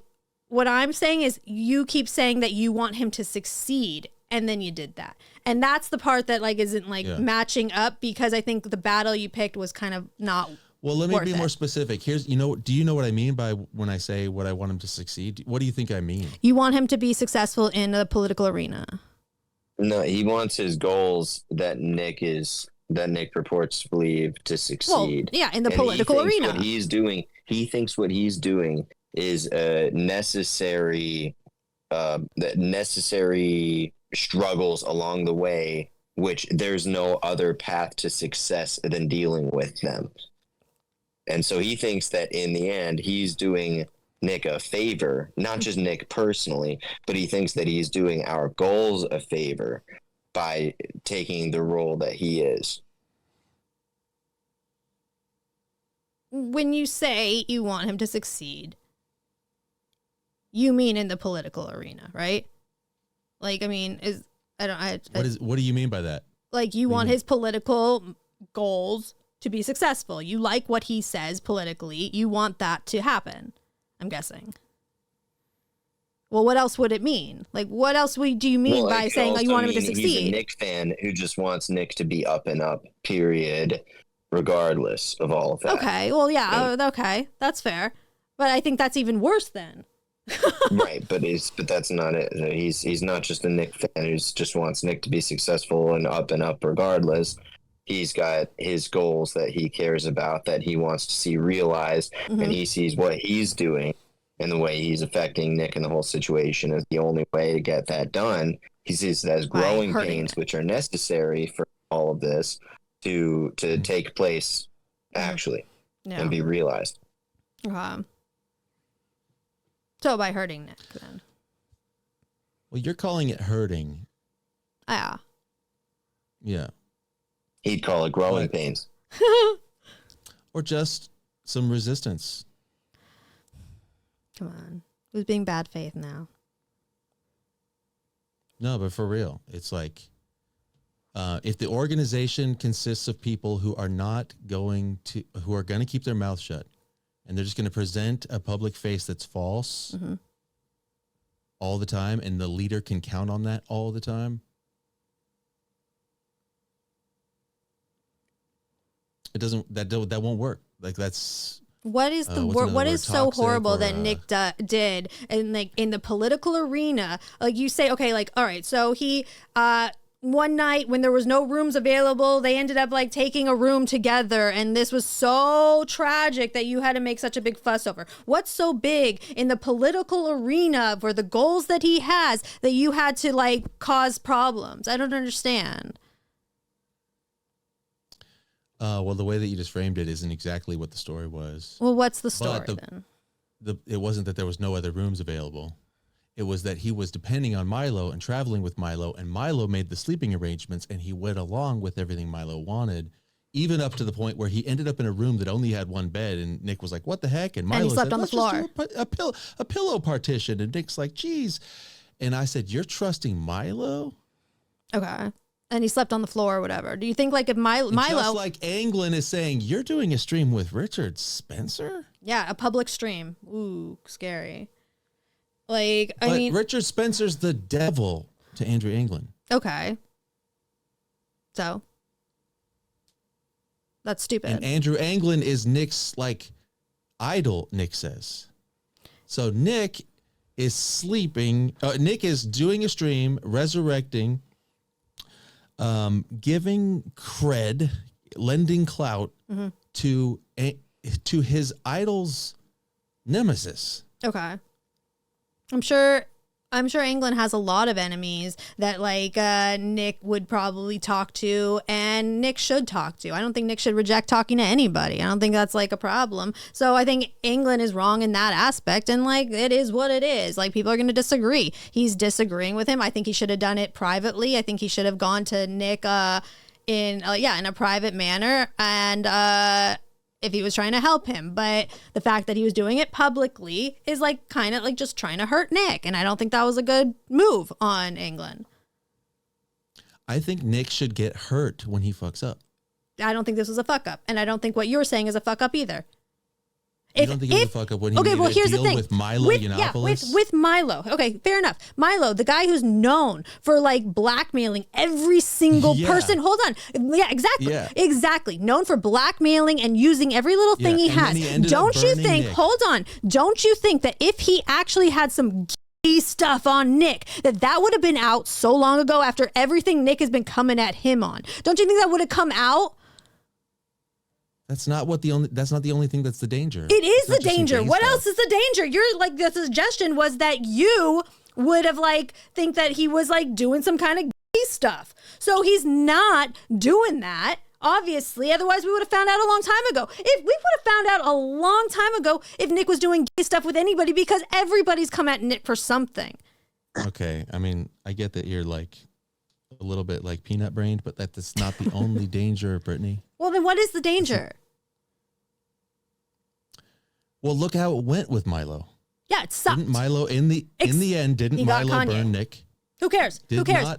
what I'm saying is you keep saying that you want him to succeed, and then you did that. And that's the part that like isn't like matching up, because I think the battle you picked was kind of not. Well, let me be more specific. Here's, do you know what I mean by when I say what I want him to succeed? What do you think I mean? You want him to be successful in the political arena. No, he wants his goals that Nick purports to believe to succeed. Well, yeah, in the political arena. He thinks what he's doing is necessary struggles along the way, which there's no other path to success than dealing with them. And so he thinks that in the end, he's doing Nick a favor, not just Nick personally, but he thinks that he's doing our goals a favor by taking the role that he is. When you say you want him to succeed, you mean in the political arena, right? Like, I mean, what do you mean by that? Like, you want his political goals to be successful. You like what he says politically. You want that to happen, I'm guessing. Well, what else would it mean? Like, what else do you mean by saying you want him to succeed? He's a Nick fan who just wants Nick to be up and up, period, regardless of all of that. Okay, well, yeah, okay, that's fair. But I think that's even worse then. Right, but that's not it. He's not just a Nick fan who just wants Nick to be successful and up regardless. He's got his goals that he cares about, that he wants to see realized, and he sees what he's doing and the way he's affecting Nick and the whole situation as the only way to get that done. He sees it as growing pains, which are necessary for all of this to take place actually and be realized. So by hurting Nick, then. Well, you're calling it hurting. Yeah. Yeah. He'd call it growing pains. Or just some resistance. Come on. Who's being bad faith now? No, but for real, it's like if the organization consists of people who are going to keep their mouth shut, and they're just going to present a public face that's false all the time, and the leader can count on that all the time, that won't work. Like that's what is what is so horrible that Nick did, and like in the political arena, like you say, okay, like all right, so he one night when there was no rooms available, they ended up like taking a room together, and this was so tragic that you had to make such a big fuss over. What's so big in the political arena for the goals that he has that you had to like cause problems? I don't understand. Well, the way that you just framed it isn't exactly what the story was. Well, what's the story then? It wasn't that there was no other rooms available. It was that he was depending on Milo and traveling with Milo, and Milo made the sleeping arrangements, and he went along with everything Milo wanted, even up to the point where he ended up in a room that only had one bed, and Nick was like, what the heck? And Milo he slept on the floor. Just do a pillow partition, and Nick's like, geez. And I said, you're trusting Milo? Okay. And he slept on the floor or whatever. Do you think like if Milo... Just like Anglin is saying, you're doing a stream with Richard Spencer? Yeah, a public stream. Ooh, scary. Like, I mean... Richard Spencer's the devil to Andrew Anglin. Okay. So? That's stupid. And Andrew Anglin is Nick's, like, idol, Nick says. So Nick is sleeping... Nick is doing a stream, resurrecting... giving cred, lending clout to his idol's nemesis. Okay. I'm sure I'm sure Anglin has a lot of enemies that like Nick would probably talk to and Nick should talk to. I don't think Nick should reject talking to anybody. I don't think that's like a problem. So I think Anglin is wrong in that aspect, and like it is what it is. Like people are going to disagree. He's disagreeing with him. I think he should have done it privately. I think he should have gone to Nick in a private manner, and if he was trying to help him. But the fact that he was doing it publicly is like kind of like just trying to hurt Nick. And I don't think that was a good move on Anglin. I think Nick should get hurt when he fucks up. I don't think this was a fuck up. And I don't think what you're saying is a fuck up either. You don't think it was a fuck up when he made a deal with Milo Yiannopoulos? Yeah, with Milo. Okay, fair enough. Milo, the guy who's known for like blackmailing every single person. Hold on. Yeah, exactly. Yeah. Exactly. Known for blackmailing and using every little thing he has. Don't you think, Nick. Hold on. Don't you think that if he actually had some gay stuff on Nick, that would have been out so long ago after everything Nick has been coming at him on? Don't you think that would have come out? That's not the only thing that's the danger. It is the danger. What else is the danger? You're like, the suggestion was that you would have like think that he was like doing some kind of gay stuff. So he's not doing that, obviously. Otherwise we would have found out a long time ago. If we would have found out a long time ago if Nick was doing gay stuff with anybody, because everybody's come at Nick for something. Okay. I mean, I get that you're like a little bit like peanut brained, but that's not the only danger, Brittany. Well, then what is the danger? Well, look how it went with Milo. Yeah, it sucked. Didn't Milo in the end? Didn't Milo burn Nick? Who cares? Who cares?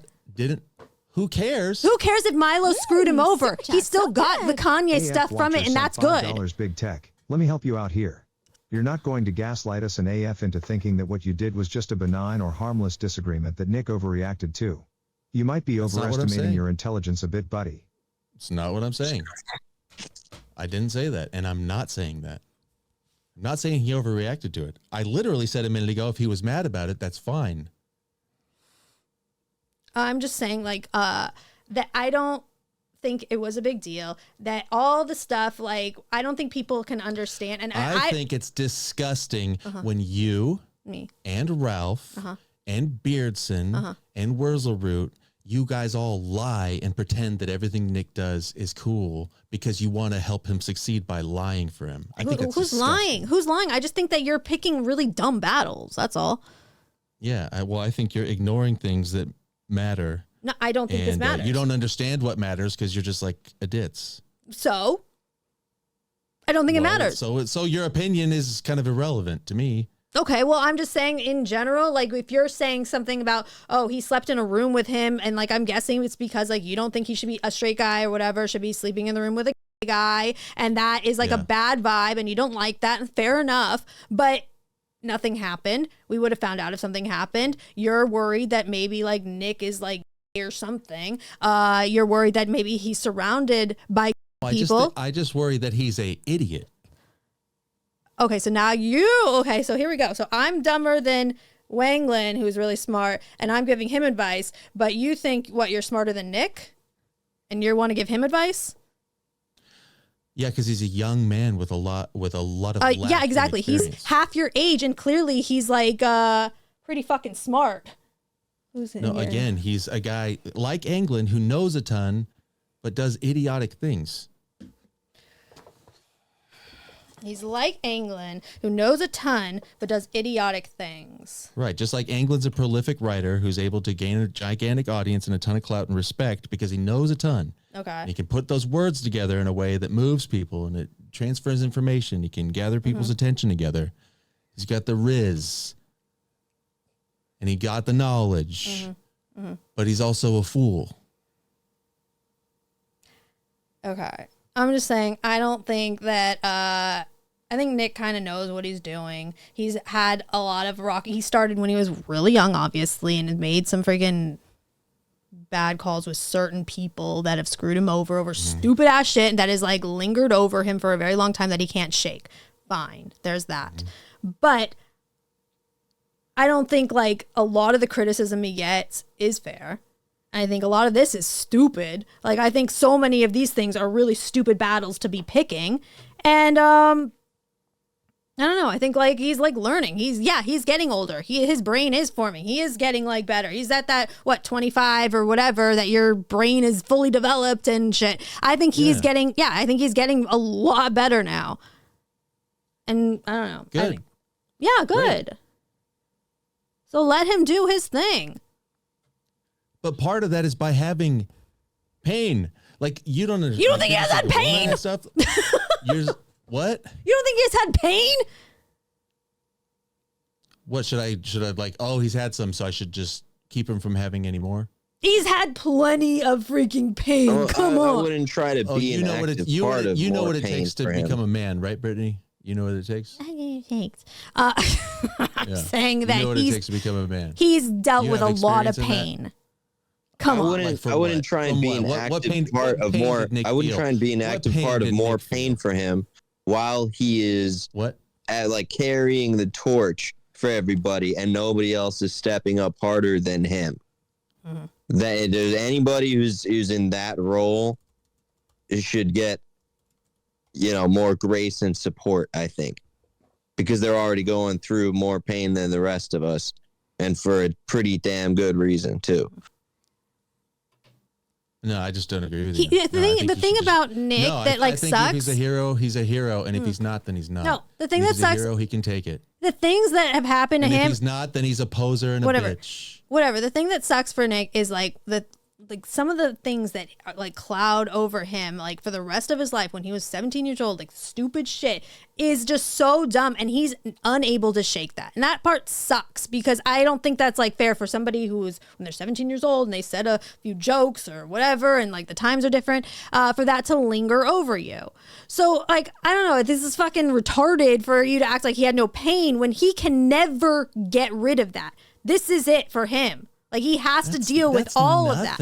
Who cares? Who cares if Milo screwed him over? He still got the Kanye stuff from it, and that's good. $5 Big Tech. Let me help you out here. You're not going to gaslight us and AF into thinking that what you did was just a benign or harmless disagreement that Nick overreacted to. You might be overestimating your intelligence a bit, buddy. It's not what I'm saying. I didn't say that, and I'm not saying that. I'm not saying he overreacted to it. I literally said a minute ago, if he was mad about it, that's fine. I'm just saying, like, that I don't think it was a big deal. That all the stuff, like, I don't think people can understand. And I think it's disgusting when you and Ralph and Beardson and Wurzelroot, you guys all lie and pretend that everything Nick does is cool because you want to help him succeed by lying for him. I think who's lying? Who's lying? I just think that you're picking really dumb battles. That's all. Yeah. I think you're ignoring things that matter. No, I don't think this matters. You don't understand what matters because you're just like a ditz. So? I don't think it matters. So your opinion is kind of irrelevant to me. Okay, well, I'm just saying in general, like if you're saying something about, oh, he slept in a room with him, and like I'm guessing it's because like you don't think he should be a straight guy or whatever, should be sleeping in the room with a gay guy, and that is like a bad vibe, and you don't like that, and fair enough, but nothing happened. We would have found out if something happened. You're worried that maybe like Nick is like gay or something. You're worried that maybe he's surrounded by people. I just worry that he's a idiot. Okay, so now so here we go. So I'm dumber than Wanglin, who's really smart, and I'm giving him advice, but you think, you're smarter than Nick? And you want to give him advice? Yeah, because he's a young man with a lot of yeah, exactly. He's half your age, and clearly he's like pretty fucking smart. Who's in here? Again, he's a guy like Anglin who knows a ton, but does idiotic things. He's like Anglin, who knows a ton, but does idiotic things. Right. Just like Anglin's a prolific writer who's able to gain a gigantic audience and a ton of clout and respect because he knows a ton. Okay. And he can put those words together in a way that moves people and it transfers information. He can gather people's attention together. He's got the riz. And he got the knowledge. But he's also a fool. Okay. I'm just saying, I don't think that, I think Nick kind of knows what he's doing. He's had a lot of he started when he was really young, obviously, and has made some freaking bad calls with certain people that have screwed him over stupid ass shit that is like lingered over him for a very long time that he can't shake. Fine. There's that. But I don't think like a lot of the criticism he gets is fair. I think a lot of this is stupid. Like, I think so many of these things are really stupid battles to be picking. And I don't know. I think like he's like learning. He's getting older. His brain is forming. He is getting like better. He's at that 25 or whatever that your brain is fully developed and shit. I think he's getting a lot better now. And I don't know. Good. Good. Great. So let him do his thing. But part of that is by having pain. Like you don't understand. You don't think he has had pain? Stuff. What? You don't think he has had pain? What should I like? Oh, he's had some, so I should just keep him from having any more. He's had plenty of freaking pain. Come on. I wouldn't try to be an active part of you know more what it pain takes to for him. become a man, right, Brittany? You know what it takes. I'm saying that you know what it takes to become a man. He's dealt You with have a lot of experience in pain. Come on. I wouldn't try and be an active part of more. I wouldn't try and be an active part of more pain for him while he is like carrying the torch for everybody and nobody else is stepping up harder than him. That there's anybody who's in that role should get more grace and support, I think, because they're already going through more pain than the rest of us, and for a pretty damn good reason too. No, I just don't agree with you. The thing about Nick that I think sucks. If he's a hero, he's a hero, and if he's not, then he's not. No, the thing if that he's sucks. A hero, he can take it. The things that have happened to and him. If he's not, then he's a poser and a bitch. Whatever. The thing that sucks for Nick is like some of the things that like cloud over him like for the rest of his life when he was 17 years old, like stupid shit is just so dumb, and he's unable to shake that. And that part sucks because I don't think that's like fair for somebody who's when they're 17 years old and they said a few jokes or whatever and like the times are different for that to linger over you. So like, I don't know, this is fucking retarded for you to act like he had no pain when he can never get rid of that. This is it for him. Like he has to deal with all of that.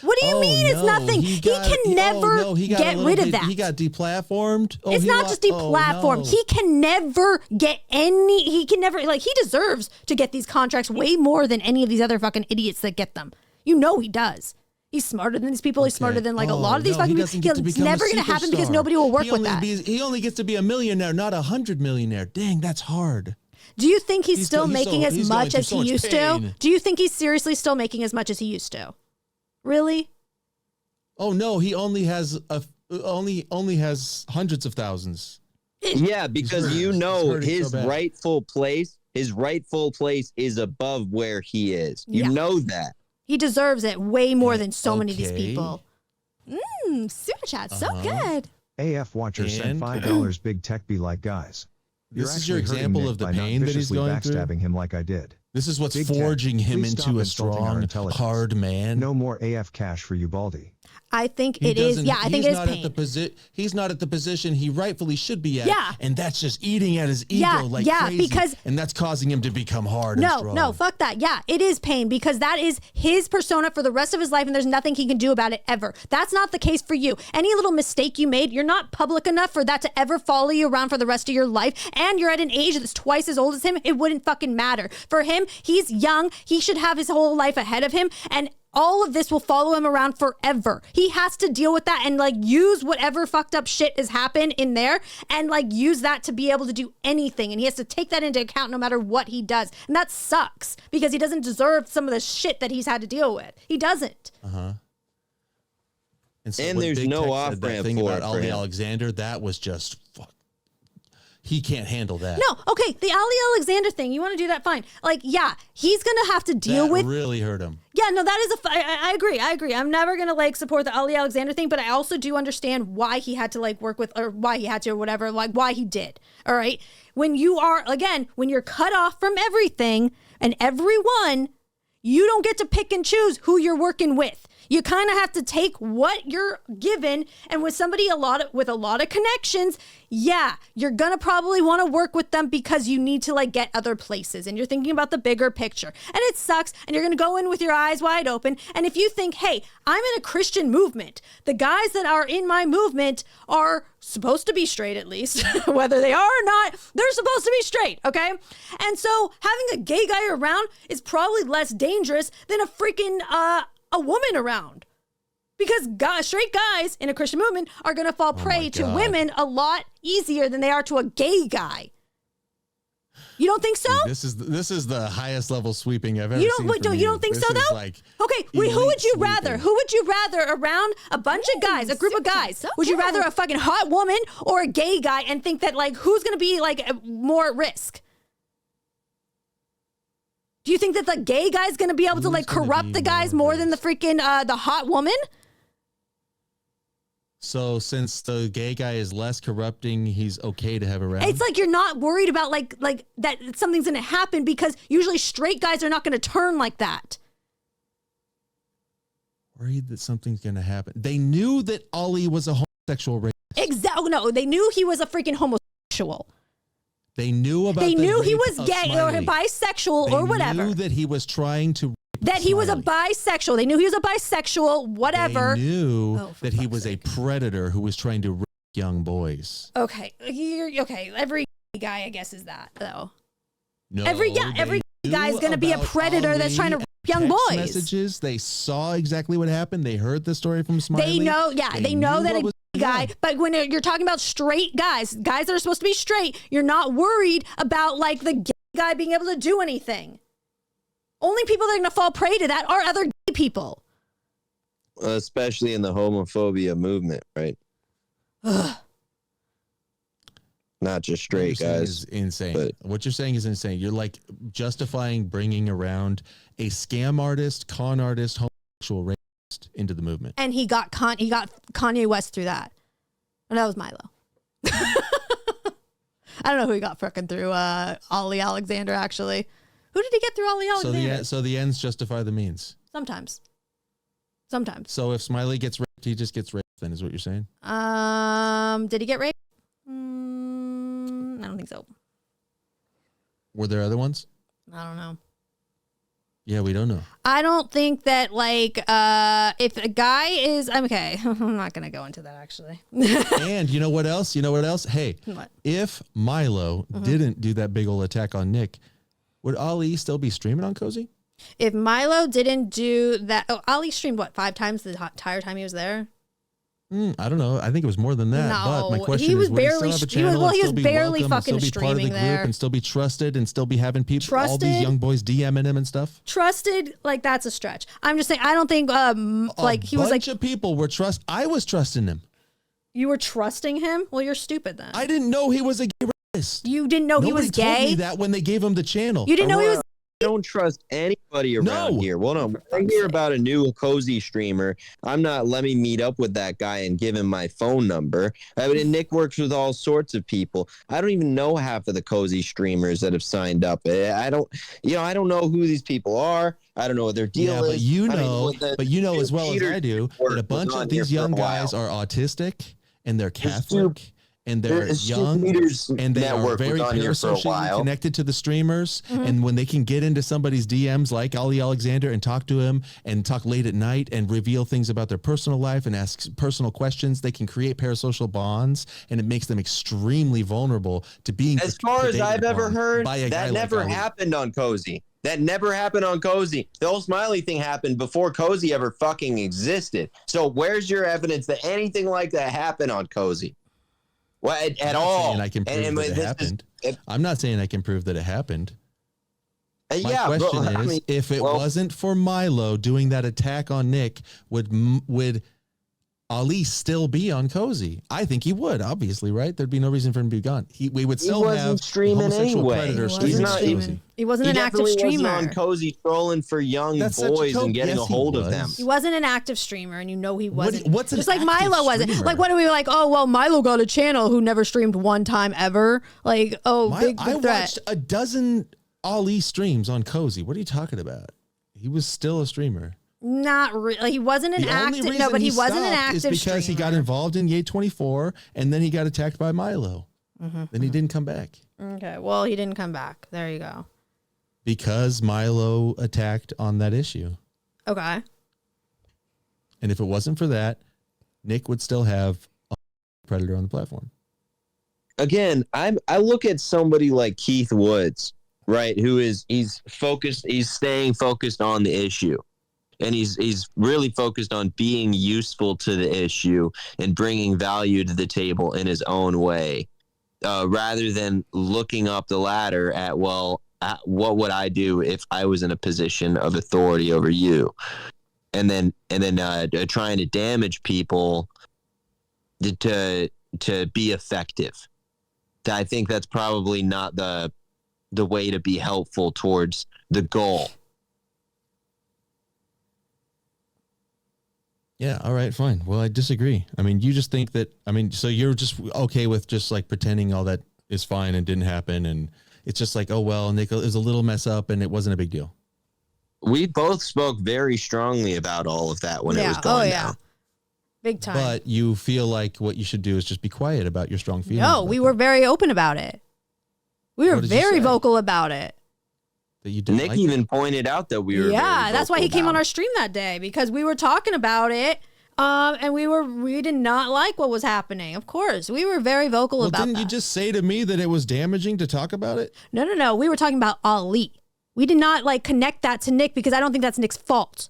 What do you mean it's nothing? He can never get rid of that. He got deplatformed. It's not just deplatformed. He can never get any. He can never he deserves to get these contracts way more than any of these other fucking idiots that get them. You know he does. He's smarter than these people. He's smarter than like a lot of these fucking people. It's never going to happen because nobody will work with that. He only gets to be a millionaire, not 100 millionaire. Dang, that's hard. Do you think he's still making as much as he used to? Do you think he's seriously still making as much as he used to? Really? Oh no, he only has only has hundreds of thousands. Yeah, because his rightful place is above where he is. You know that. He deserves it way more than so many of these people. Super chat, so good. AF Watcher sent $5. Big Tech be like, guys. This is your example of the pain that he's going through. Backstabbing him like I did. This is what's forging him into a strong, hard man. No more AF cash for you, Baldy. I think it is. Yeah, I think it is pain. He's not at the position he rightfully should be at. Yeah. And that's just eating at his ego like crazy. And that's causing him to become hard and strong. No, fuck that. Yeah, it is pain because that is his persona for the rest of his life and there's nothing he can do about it ever. That's not the case for you. Any little mistake you made, you're not public enough for that to ever follow you around for the rest of your life. And you're at an age that's twice as old as him. It wouldn't fucking matter. For him, he's young. He should have his whole life ahead of him. And all of this will follow him around forever. He has to deal with that and like use whatever fucked up shit has happened in there and like use that to be able to do anything. And he has to take that into account no matter what he does. And that sucks because he doesn't deserve some of the shit that he's had to deal with. He doesn't. And there's no off ramp for it. Ali Alexander, that was just fuck. He can't handle that. No, okay, the Ali Alexander thing, you want to do that, fine. Like, yeah, he's going to have to deal with... That really hurt him. Yeah, no, that is I agree. I'm never going to, like, support the Ali Alexander thing, but I also do understand why he had to, like, work with, or why he had to, or whatever, like, why he did, all right? When you are, again, when you're cut off from everything and everyone, you don't get to pick and choose who you're working with. You kind of have to take what you're given, and with somebody with a lot of connections, yeah, you're going to probably want to work with them because you need to like get other places and you're thinking about the bigger picture. And it sucks, and you're going to go in with your eyes wide open. And if you think, hey, I'm in a Christian movement, the guys that are in my movement are supposed to be straight, at least, whether they are or not, they're supposed to be straight, okay? And so having a gay guy around is probably less dangerous than a freaking a woman around, because straight guys in a Christian movement are going to fall prey to women a lot easier than they are to a gay guy. You don't think so? This is the highest level sweeping I've ever You seen. don't from you don't think This so is though? like Okay, wait, who would you elite rather? sweeping. Who would you rather around a bunch of guys, a group of guys? Would you rather a fucking hot woman or a gay guy and think that like who's gonna be like more at risk? Do you think that the gay guy's gonna be able to like corrupt the guys more than the freaking the hot woman? So since the gay guy is less corrupting, he's okay to have around? It's like you're not worried about like that something's gonna happen because usually straight guys are not gonna turn like that. Worried that something's going to happen. They knew that Ollie was a homosexual rapist. Exactly. No, they knew he was a freaking homosexual. They knew about They the knew he rape was of gay Smiley. or bisexual They or whatever. knew that he was trying to rape That he was a Smiley. bisexual. They knew he was a bisexual, whatever. They knew Oh, for that he fuck's was sake. a predator who was trying to rape young boys. Okay. Okay. Every guy, I guess, is that though. No, Every they guy's knew gonna be a about predator that's trying to Ollie rape young text boys. Messages. They saw exactly what happened. They heard the story from Smiley. They know, yeah, they know knew that what a was gay going guy, on. but when you're talking about straight guys that are supposed to be straight, you're not worried about like the gay guy being able to do anything. Only people that are going to fall prey to that are other gay people. Especially in the homophobia movement, right? Ugh. Not just What you're straight saying guys. is insane. but- What you're saying is insane. You're like justifying bringing around a scam artist, con artist, homosexual rapist into the movement. And he got Kanye West through that. And that was Milo. I don't know who he got fucking through. Ollie Alexander, actually. Who did he get through Ollie Alexander? So the ends justify the means. Sometimes. So if Smiley gets raped, he just gets raped. Then is what you're saying? Did he get raped? I don't think so. Were there other ones? I don't know. Yeah, we don't know. I don't think that like if a guy is okay, I'm not gonna go into that actually. And you know what else? Hey, What? if Milo didn't do that big old attack on Nick, would Ali still be streaming on Cozy? If Milo didn't do that, Ali streamed what 5 times the entire time he was there. I don't know. I think it was more than that. No, but my question he was is, would barely- he still have a he was- channel well, and he still was be barely welcome and still fucking be part of the streaming group there. and still be trusted and still be having people, all these Trusted? young boys DMing him and stuff? Trusted, like that's a stretch. I'm just saying. I don't think like he was like bunch of people were I was trusting him. you were trusting him. Well, you're stupid then. I didn't know he was a gay rapist. You didn't know he Nobody was told gay. me that when they gave him the channel. You didn't know he was. I don't trust anybody around No. here. Well, no, when I hear about a new Cozy streamer, I'm not, let me meet up with that guy and give him my phone number. I mean, Nick works with all sorts of people. I don't even know half of the Cozy streamers that have signed up. I don't know who these people are. I don't know what their deal Yeah, is. but you I mean, know, what the- but you know as well as Peter I do Work that a was bunch on of here these for young a while. guys are autistic and they're Stu- Catholic and they're young Leaders and they are Network very was on here for a parasocially while. connected to the streamers. And when they can get into somebody's DMs like Ollie Alexander and talk to him and talk late at night and reveal things about their personal life and ask personal questions, they can create parasocial bonds, and it makes them extremely vulnerable to being As far as predated I've ever upon heard, by a guy that like never Ollie. happened on Cozy. That never happened on Cozy. The whole Smiley thing happened before Cozy ever fucking existed. So where's your evidence that anything like that happened on Cozy? Well, at I'm not all. saying I can prove that this it is- happened. I'm not saying I can prove that it happened. My yeah, question but, is, if it wasn't for Milo doing that attack on Nick, would Ali still be on Cozy? I think he would, obviously, right? There'd be no reason for him to be gone. We would still wasn't have streaming homosexual anyway. predator He streaming wasn't on streaming. Cozy. He wasn't he an active definitely streamer. wasn't on Cozy trolling for young That's such a boys joke. and getting Yes, a he hold of was. them. He wasn't an active streamer, and you know he wasn't. what's an just like active Milo wasn't. streamer? Like, what are we like? Oh, well, Milo got a channel who never streamed one time ever. Like, oh, big I threat. watched a dozen Ali streams on Cozy. What are you talking about? He was still a streamer. Not really. He wasn't an The only active. No, reason but he wasn't an stopped active is because he got streamer. involved in Ye 24 and then he got attacked by Milo. Then he didn't come back Okay, well, he didn't come back. There you go. because Milo attacked on that issue. Okay. And if it wasn't for that, Nick would still have a predator on the platform. Again, I look at somebody like Keith Woods, right? He's staying focused on the issue. And he's really focused on being useful to the issue and bringing value to the table in his own way. rather than looking up the ladder at, well, what would I do if I was in a position of authority over you? And then trying to damage people to be effective. I think that's probably not the way to be helpful towards the goal. Yeah, all right, fine. Well, I disagree. I mean, you just think that, so you're just okay with just like pretending all that is fine and didn't happen, and it's just like, oh, well, Nick, it was a little mess up and it wasn't a big deal. We both spoke very strongly about all of that when it was going down. Big time. But you feel like what you should do is just be quiet about your strong feelings. No, we were very open about it. We were very vocal about it. That you didn't Nick like even pointed out that we were. Yeah, that's why he came on our stream that day, because we were talking about it. And we did not like what was happening. Of course, we were very vocal about didn't that. You just say to me that it was damaging to talk about it? No. We were talking about Ali. We did not like connect that to Nick because I don't think that's Nick's fault.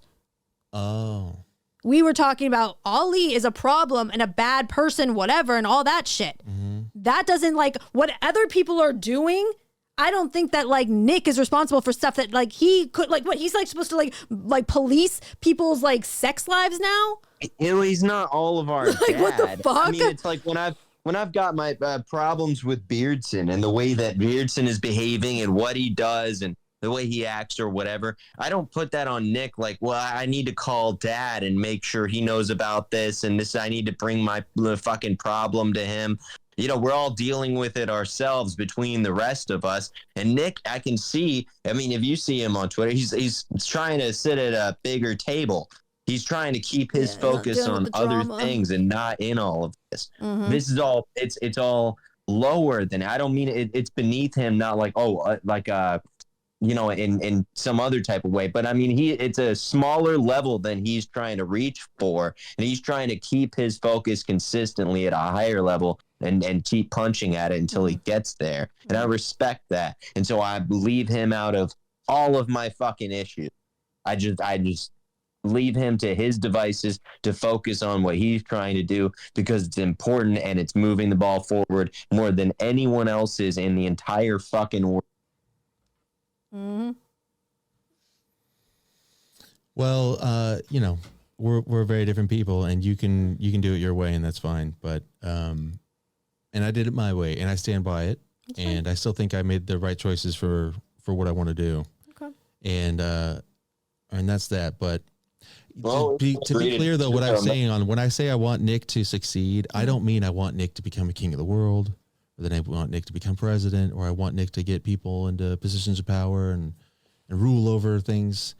Oh. We were talking about Ali is a problem and a bad person, whatever, and all that shit. Mm-hmm. That doesn't like what other people are doing. I don't think that like Nick is responsible for stuff that like he could like what he's like supposed to like police people's like sex lives now. He's not all of our like dad. what the fuck? I mean, it's like when I've got my problems with Beardson and the way that Beardson is behaving and what he does and the way he acts or whatever, I don't put that on Nick like, well, I need to call dad and make sure he knows about this and this. I need to bring my fucking problem to him. You know, we're all dealing with it ourselves between the rest of us. And Nick, I can see, I mean, if you see him on Twitter, he's trying to sit at a bigger table. He's trying to keep his focus on other things and not in all of this. Mm-hmm. This is all, it's all lower than, I don't mean it's beneath him, not like, you know, in some other type of way. But I mean, it's a smaller level than he's trying to reach for. And he's trying to keep his focus consistently at a higher level and keep punching at it until he gets there. And I respect that. And so I leave him out of all of my fucking issues. I just leave him to his devices to focus on what he's trying to do because it's important and it's moving the ball forward more than anyone else is in the entire fucking world. Mm-hmm. Well, you know, we're very different people, and you can do it your way, and that's fine. But and I did it my way, and I stand by it, and I still think I made the right choices for what I want to do. Okay. And that's that. But to be clear, though, what I'm saying when I say I want Nick to succeed, I don't mean I want Nick to become a king of the world, or that I want Nick to become president, or I want Nick to get people into positions of power and rule over things.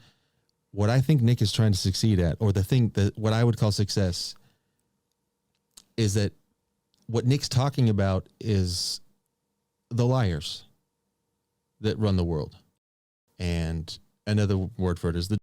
What I think Nick is trying to succeed at, or the thing that what I would call success, is that what Nick's talking about is the liars that run the world. And another word for it is but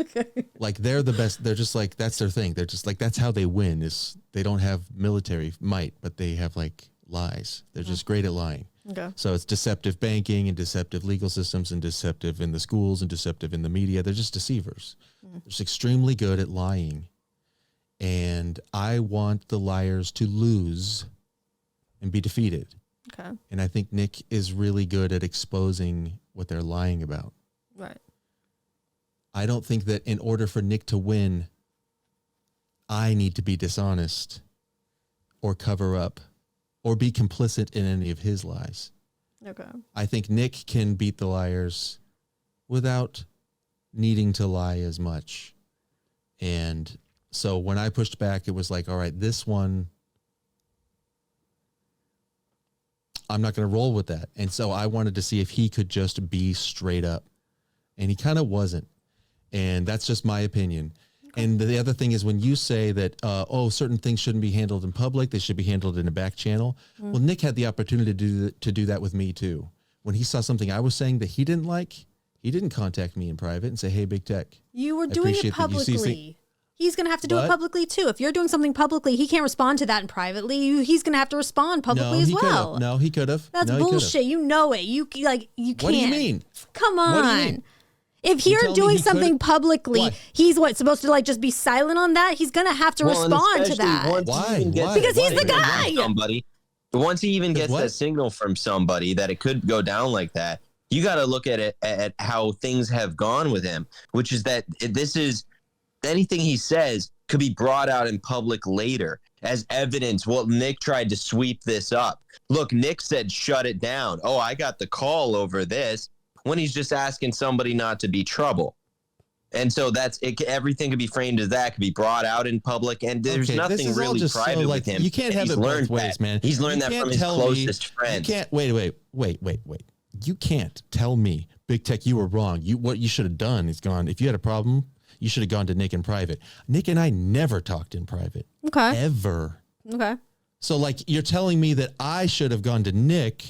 okay. Like they're the best. They're just like, that's their thing. They're just like, that's how they win, is they don't have military might, but they have like lies. They're just great at lying. Okay. So it's deceptive banking and deceptive legal systems and deceptive in the schools and deceptive in the media. They're just deceivers. They're just extremely good at lying. And I want the liars to lose and be defeated. Okay. And I think Nick is really good at exposing what they're lying about. Right. I don't think that in order for Nick to win, I need to be dishonest or cover up or be complicit in any of his lies. Okay. I think Nick can beat the liars without needing to lie as much. And so when I pushed back, it was like, all right, this one, I'm not going to roll with that. And so I wanted to see if he could just be straight up. And he kind of wasn't. And that's just my opinion. And the other thing is when you say that, certain things shouldn't be handled in public, they should be handled in a back channel. Well, Nick had the opportunity to do that with me too. When he saw something I was saying that he didn't like, he didn't contact me in private and say, hey, BigTech. You were doing it publicly. He's going to have to do it publicly too. If you're doing something publicly, he can't respond to that in privately. He's going to have to respond publicly as well. No, he could have. That's bullshit. You know it. You can't. What do you mean? Come on. What do you mean? If you're doing something publicly, he's supposed to like just be silent on that? He's going to have to respond to that. Why? Because he's the guy. Somebody. But once he even gets What? that signal from somebody that it could go down like that, you got to look at it at how things have gone with him, which is that this is anything he says could be brought out in public later as evidence. Well, Nick tried to sweep this up. Look, Nick said, shut it down. Oh, I got the call over this, when he's just asking somebody not to be trouble. And so that's it. Everything could be framed as that, could be brought out in public, and there's nothing really private with him. You can't have it both ways, man. He's learned that from his closest friends. You can't wait. You can't tell me, BigTech, you were wrong. What you should have done is gone. If you had a problem, you should have gone to Nick in private. Nick and I never talked in private. Okay. Ever. Okay. So like you're telling me that I should have gone to Nick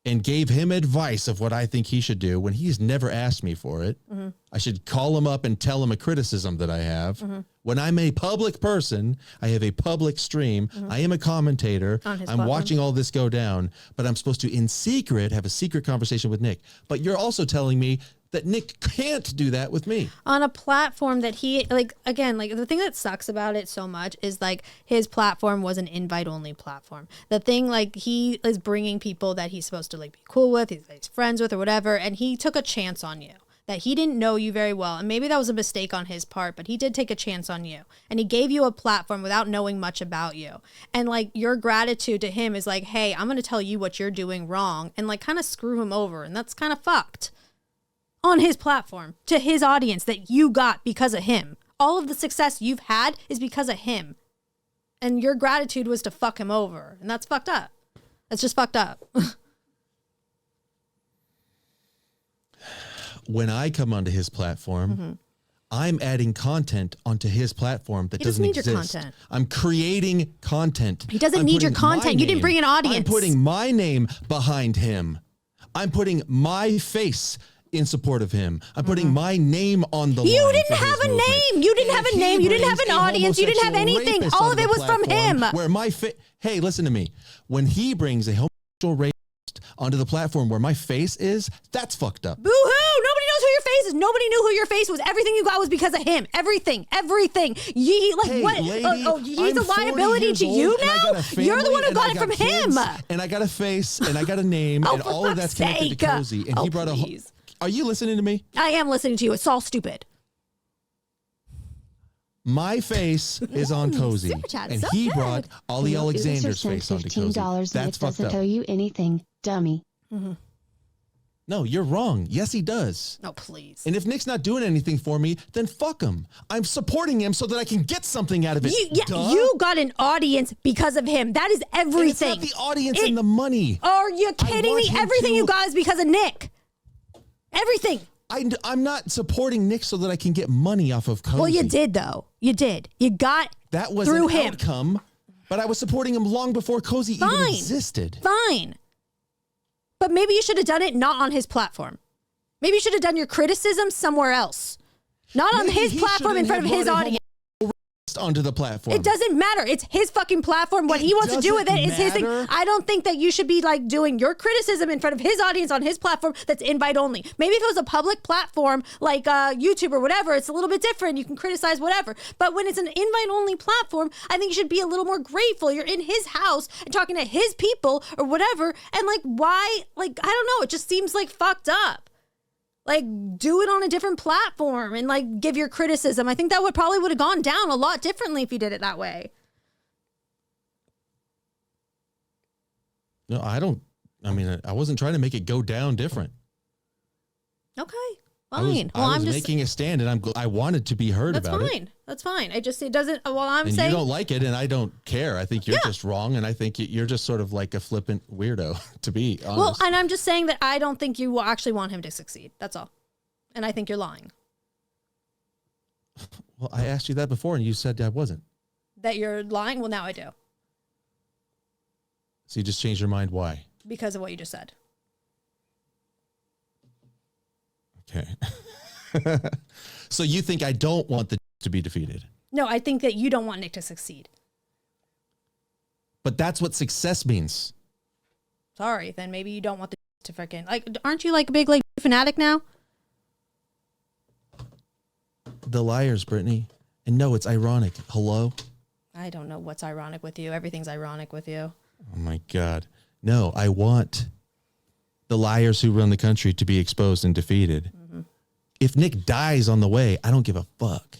and gave him advice of what I think he should do when he's never asked me for it. Mm-hmm. I should call him up and tell him a criticism that I have. Mm-hmm. When I'm a public person, I have a public stream. Mm-hmm. I am a commentator. I'm platform. Watching all this go down, but I'm supposed to, in secret, have a secret conversation with Nick. But you're also telling me that Nick can't do that with me on a platform that he the thing that sucks about it so much is like his platform was an invite only platform. The thing, like, he is bringing people that he's supposed to like be cool with, he's friends with or whatever. And he took a chance on you that he didn't know you very well. And maybe that was a mistake on his part, but he did take a chance on you and he gave you a platform without knowing much about you. And like your gratitude to him is like, hey, I'm going to tell you what you're doing wrong and like kind of screw him over. And that's kind of fucked. On his platform, to his audience that you got because of him. All of the success you've had is because of him. And your gratitude was to fuck him over. And that's fucked up. That's just fucked up. When I come onto his platform, mm-hmm. I'm adding content onto his platform that doesn't exist. He doesn't need your content. I'm creating content. He doesn't need your content. You didn't bring an audience. I'm putting my name behind him. I'm putting my face in support of him. I'm putting my name on the line. You didn't have a name. You didn't have a name. You didn't have an audience. You didn't have anything. All of it was from him. Where my hey, listen to me. When he brings a homosexual rapist onto the platform where my face is, that's fucked up. Boo-hoo! Nobody knows who your face is. Nobody knew who your face was. Everything you got was because of him. Everything. Hey, what? Lady, he's a liability to you now? You're the one who got it from him. And I got a face, and I got a name, and all of that's connected to Cozy. And he brought please. Are you listening to me? I am listening to you. It's all stupid. My face is on Cozy, and he brought Ollie Alexander's face onto Cozy. That's fucked up. Tell you anything, dummy. Mm-hmm. No, you're wrong. Yes, he does. No, please. And if Nick's not doing anything for me, then fuck him. I'm supporting him so that I can get something out of it. You got an audience because of him. That is everything. And it's not the audience and the money. Are you kidding me? Everything you got is because of Nick. Everything. I'm not supporting Nick so that I can get money off of Cozy. Well, you did, though. You did. You got that was through an him. Outcome, but I was supporting him long before Cozy even existed. Fine. But maybe you should have done it not on his platform. Maybe you should have done your criticism somewhere else. Not on his platform in front of his audience. Onto the platform. It doesn't matter. It's his fucking platform. What he wants to do with it is his thing. I don't think that you should be like doing your criticism in front of his audience on his platform that's invite only. Maybe if it was a public platform like YouTube or whatever, it's a little bit different. You can criticize whatever. But when it's an invite only platform, I think you should be a little more grateful. You're in his house and talking to his people or whatever. And like, why? Like, I don't know. It just seems like fucked up. Like, do it on a different platform and like give your criticism. I think that would have gone down a lot differently if you did it that way. No, I wasn't trying to make it go down different. Okay, fine. I was making a stand, and I wanted to be heard about it. That's fine. It doesn't. Well, I'm saying you don't like it, and I don't care. I think you're just wrong, and I think you're just sort of like a flippant weirdo, to be honest. Well, and I'm just saying that I don't think you actually want him to succeed. That's all. And I think you're lying. Well, I asked you that before, and you said I wasn't. That you're lying? Well, now I do. So you just changed your mind. Why? Because of what you just said. Okay. So you think I don't want the to be defeated? No, I think that you don't want Nick to succeed. But that's what success means. Sorry, then maybe you don't want the to freaking like. Aren't you like a big like fanatic now? The liars, Brittany. And no, it's ironic. Hello? I don't know what's ironic with you. Everything's ironic with you. Oh my God. No, I want the liars who run the country to be exposed and defeated. Mm-hmm. If Nick dies on the way, I don't give a fuck.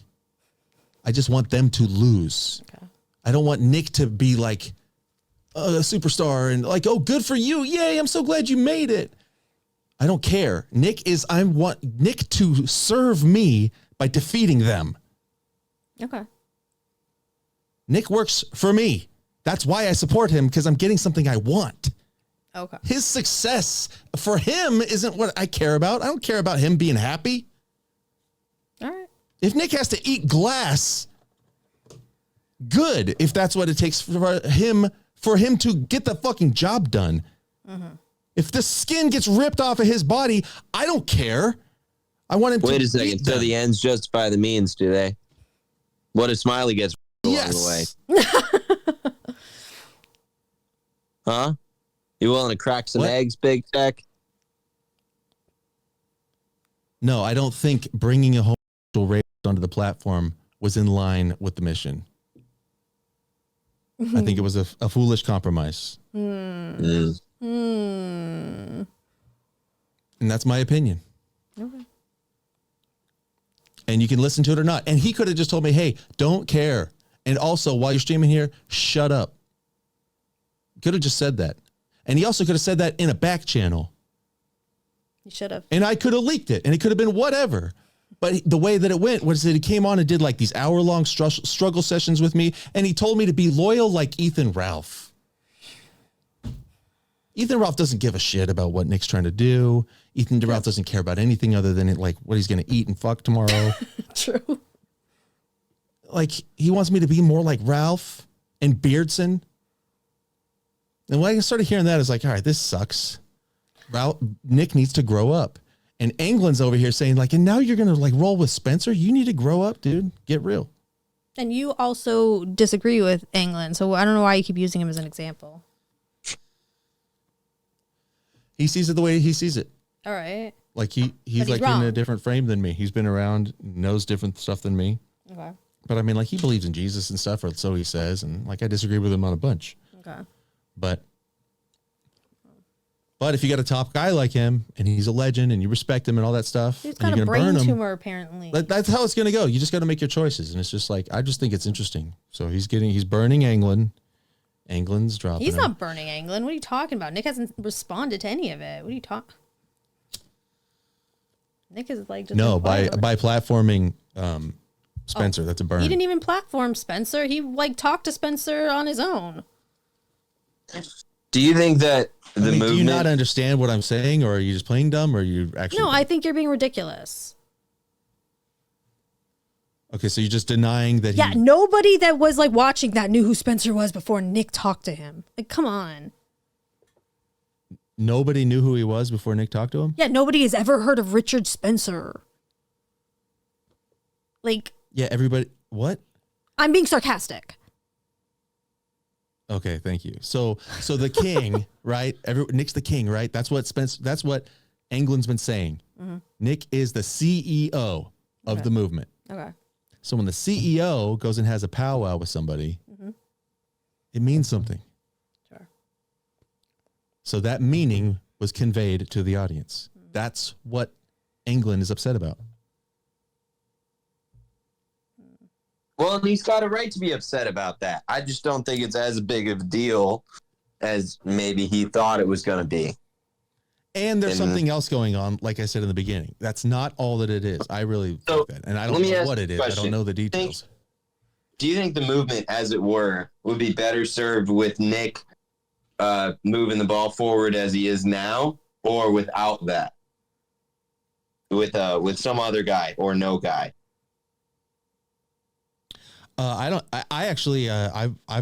I just want them to lose. Okay. I don't want Nick to be like a superstar and like, oh, good for you. Yay, I'm so glad you made it. I don't care. I want Nick to serve me by defeating them. Okay. Nick works for me. That's why I support him, because I'm getting something I want. Okay. His success for him isn't what I care about. I don't care about him being happy. All right. If Nick has to eat glass, good. If that's what it takes for him to get the fucking job done. Mm-hmm. If the skin gets ripped off of his body, I don't care. I want him to wait a second. So the ends justify the means, do they? What if Smiley gets along the way? Huh? You willing to crack some eggs, BigTech? No, I don't think bringing a homosexual rapist onto the platform was in line with the mission. I think it was a foolish compromise. And that's my opinion. Okay. And you can listen to it or not. And he could have just told me, hey, don't care. And also, while you're streaming here, shut up. Could have just said that. And he also could have said that in a back channel. He should have. And I could have leaked it. And it could have been whatever. But the way that it went was that he came on and did like these hour-long struggle sessions with me. And he told me to be loyal like Ethan Ralph. Ethan Ralph doesn't give a shit about what Nick's trying to do. Ethan Ralph doesn't care about anything other than like what he's going to eat and fuck tomorrow. True. Like, he wants me to be more like Ralph and Beardson. And when I started hearing that, I was like, all right, this sucks. Nick needs to grow up. And Anglin's over here saying like, and now you're going to like roll with Spencer? You need to grow up, dude. Get real. And you also disagree with Anglin, so I don't know why you keep using him as an example. He sees it the way he sees it. All right. Like he's like wrong. In a different frame than me. He's been around, knows different stuff than me. Okay. But I mean, like, he believes in Jesus and stuff, or so he says, and like I disagree with him on a bunch. Okay. But if you got a top guy like him and he's a legend and you respect him and all that stuff, he's got a brain tumor apparently. That's how it's gonna go. You just got to make your choices, and it's just like, I just think it's interesting. So he's burning Anglin. Anglin's dropping. He's not burning Anglin. What are you talking about? Nick hasn't responded to any of it. What are you talking? Nick is like just by platforming Spencer. That's a burn. He didn't even platform Spencer. He like talked to Spencer on his own. Do you think that movement? Do you not understand what I'm saying, or are you just playing dumb, or are you actually? No, I think you're being ridiculous. Okay, so you're just denying that. Yeah, nobody that was like watching that knew who Spencer was before Nick talked to him. Like, come on. Nobody knew who he was before Nick talked to him? Yeah, nobody has ever heard of Richard Spencer. Like. Yeah, everybody. What? I'm being sarcastic. Okay, thank you. So the king, right? Nick's the king, right? That's what Anglin's been saying. Mm-hmm. Nick is the CEO of the movement. Okay. So when the CEO goes and has a powwow with somebody, it means something. Sure. So that meaning was conveyed to the audience. That's what Anglin is upset about. Well, and he's got a right to be upset about that. I just don't think it's as big of a deal as maybe he thought it was going to be. And there's something else going on, like I said in the beginning. That's not all that it is. I really think that. And I don't know what it is. I don't know the details. Do you think the movement, as it were, would be better served with Nick moving the ball forward as he is now, or without that? With some other guy or no guy? I've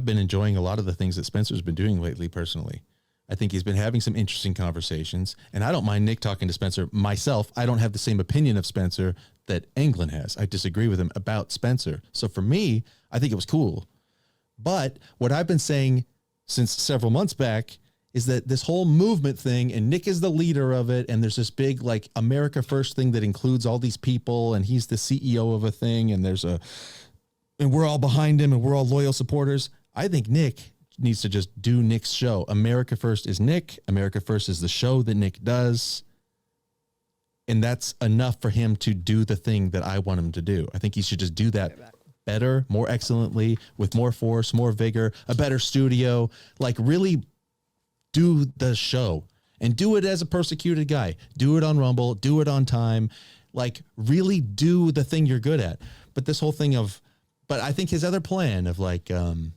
been enjoying a lot of the things that Spencer's been doing lately personally. I think he's been having some interesting conversations, and I don't mind Nick talking to Spencer myself. I don't have the same opinion of Spencer that Anglin has. I disagree with him about Spencer. So for me, I think it was cool. But what I've been saying since several months back is that this whole movement thing, and Nick is the leader of it, and there's this big like America First thing that includes all these people, and he's the CEO of a thing, and we're all behind him, and we're all loyal supporters. I think Nick needs to just do Nick's show. America First is Nick. America First is the show that Nick does. And that's enough for him to do the thing that I want him to do. I think he should just do that better, more excellently, with more force, more vigor, a better studio. Like, really do the show and do it as a persecuted guy. Do it on Rumble. Do it on time. Like, really do the thing you're good at. But this whole thing of, but I think his other plan of like, he's going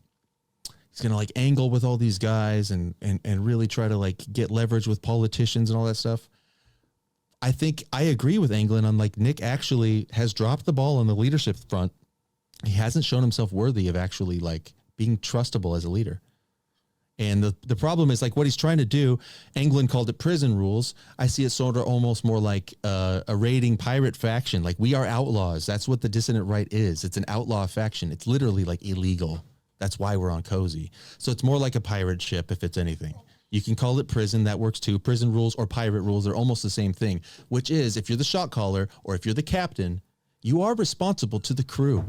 to like angle with all these guys and really try to like get leverage with politicians and all that stuff. I think I agree with Anglin on like Nick actually has dropped the ball on the leadership front. He hasn't shown himself worthy of actually like being trustable as a leader. And the problem is like what he's trying to do. Anglin called it prison rules. I see it sort of almost more like a raiding pirate faction. Like, we are outlaws. That's what the dissident right is. It's an outlaw faction. It's literally like illegal. That's why we're on Cozy. So it's more like a pirate ship if it's anything. You can call it prison. That works too. Prison rules or pirate rules are almost the same thing, which is if you're the shot caller or if you're the captain, you are responsible to the crew.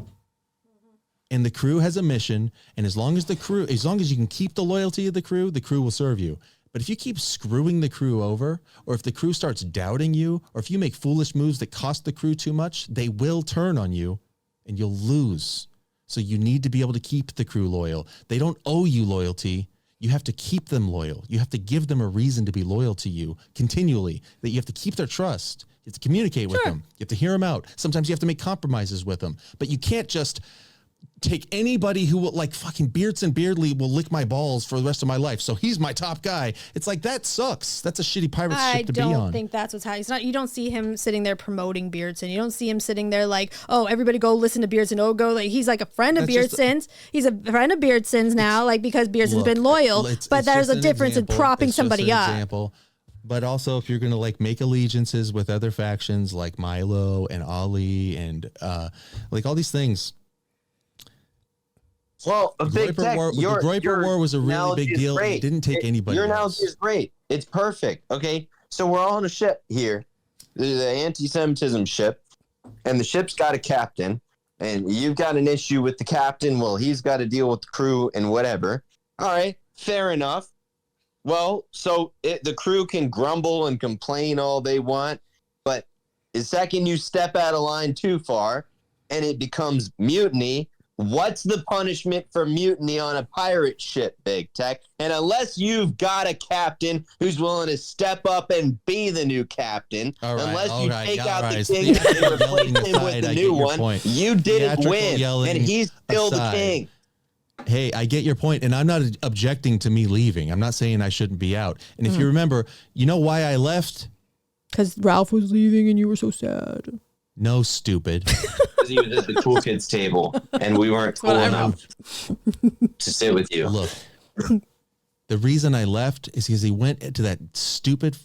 And the crew has a mission. And as long as you can keep the loyalty of the crew will serve you. But if you keep screwing the crew over, or if the crew starts doubting you, or if you make foolish moves that cost the crew too much, they will turn on you and you'll lose. So you need to be able to keep the crew loyal. They don't owe you loyalty. You have to keep them loyal. You have to give them a reason to be loyal to you continually, that you have to keep their trust. You have to communicate with them. You have to hear them out. Sometimes you have to make compromises with them, but you can't just take anybody who will, like fucking Beardson Beardley will lick my balls for the rest of my life. So he's my top guy. It's like, that sucks. That's a shitty pirate ship to be on. I don't think that's what's happening. It's not, you don't see him sitting there promoting Beardson. You don't see him sitting there like, oh, everybody go listen to Beardson. Oh, go. Like, he's like a friend of Beardson's. He's a friend of Beardson's now, like, because Beardson's been loyal. But there's a difference in propping somebody up. Example. But also, if you're going to like make allegiances with other factions like Milo and Ali and like all these things. Well, a big tech. The Groiper War was a really big deal. It didn't take anybody. Your analogy is great. It's perfect. Okay, so we're all on a ship here, the anti-Semitism ship, and the ship's got a captain, and you've got an issue with the captain. Well, he's got to deal with the crew and whatever. All right, fair enough. Well, so the crew can grumble and complain all they want, but the second you step out of line too far, and it becomes mutiny. What's the punishment for mutiny on a pirate ship, Big Tech? And unless you've got a captain who's willing to step up and be the new captain, unless you take out the king and replace him with the new one, you didn't win, and he's still the king. Hey, I get your point, and I'm not objecting to me leaving. I'm not saying I shouldn't be out. And if you remember, you know why I left? Because Ralph was leaving and you were so sad. No, stupid. Because he was at the cool kids table, and we weren't cool enough to sit with you. Look, the reason I left is because he went to that stupid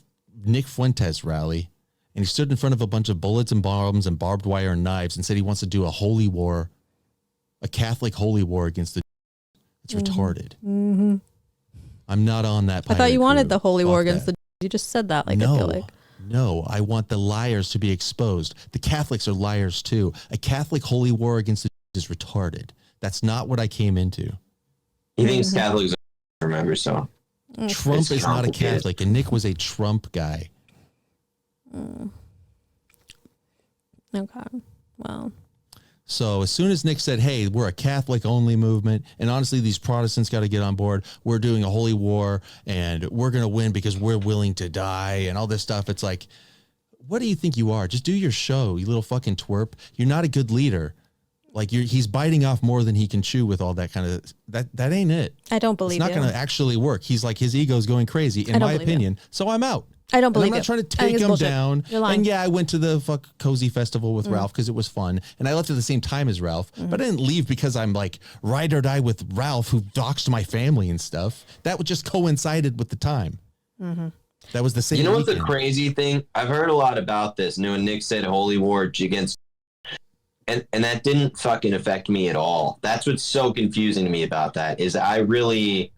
Nick Fuentes rally, and he stood in front of a bunch of bullets and bombs and barbed wire and knives and said he wants to do a holy war, a Catholic holy war against the. It's retarded. Mm-hmm. I'm not on that. I thought you wanted the holy war against the. You just said that. Like, no. I feel like. No, I want the liars to be exposed. The Catholics are liars too. A Catholic holy war against the is retarded. That's not what I came into. He thinks Catholics are, remember, so. Trump is not a Catholic, and Nick was a Trump guy. Okay, well. So as soon as Nick said, hey, we're a Catholic only movement, and honestly, these Protestants got to get on board. We're doing a holy war, and we're going to win because we're willing to die and all this stuff. It's like, what do you think you are? Just do your show, you little fucking twerp. You're not a good leader. Like, he's biting off more than he can chew with all that kind of, that ain't it. I don't believe it's not going to actually work. He's like, his ego's going crazy, in my opinion. So I'm out. I don't believe I'm not trying to take him down. And yeah, I went to the Cozy Festival with Ralph because it was fun. And I left at the same time as Ralph. But I didn't leave because I'm like ride or die with Ralph, who doxed my family and stuff. That would just coincided with the time. That was the same. You know what's the crazy thing? I've heard a lot about this. When Nick said holy war against, and that didn't fucking affect me at all. That's what's so confusing to me about that, is I really...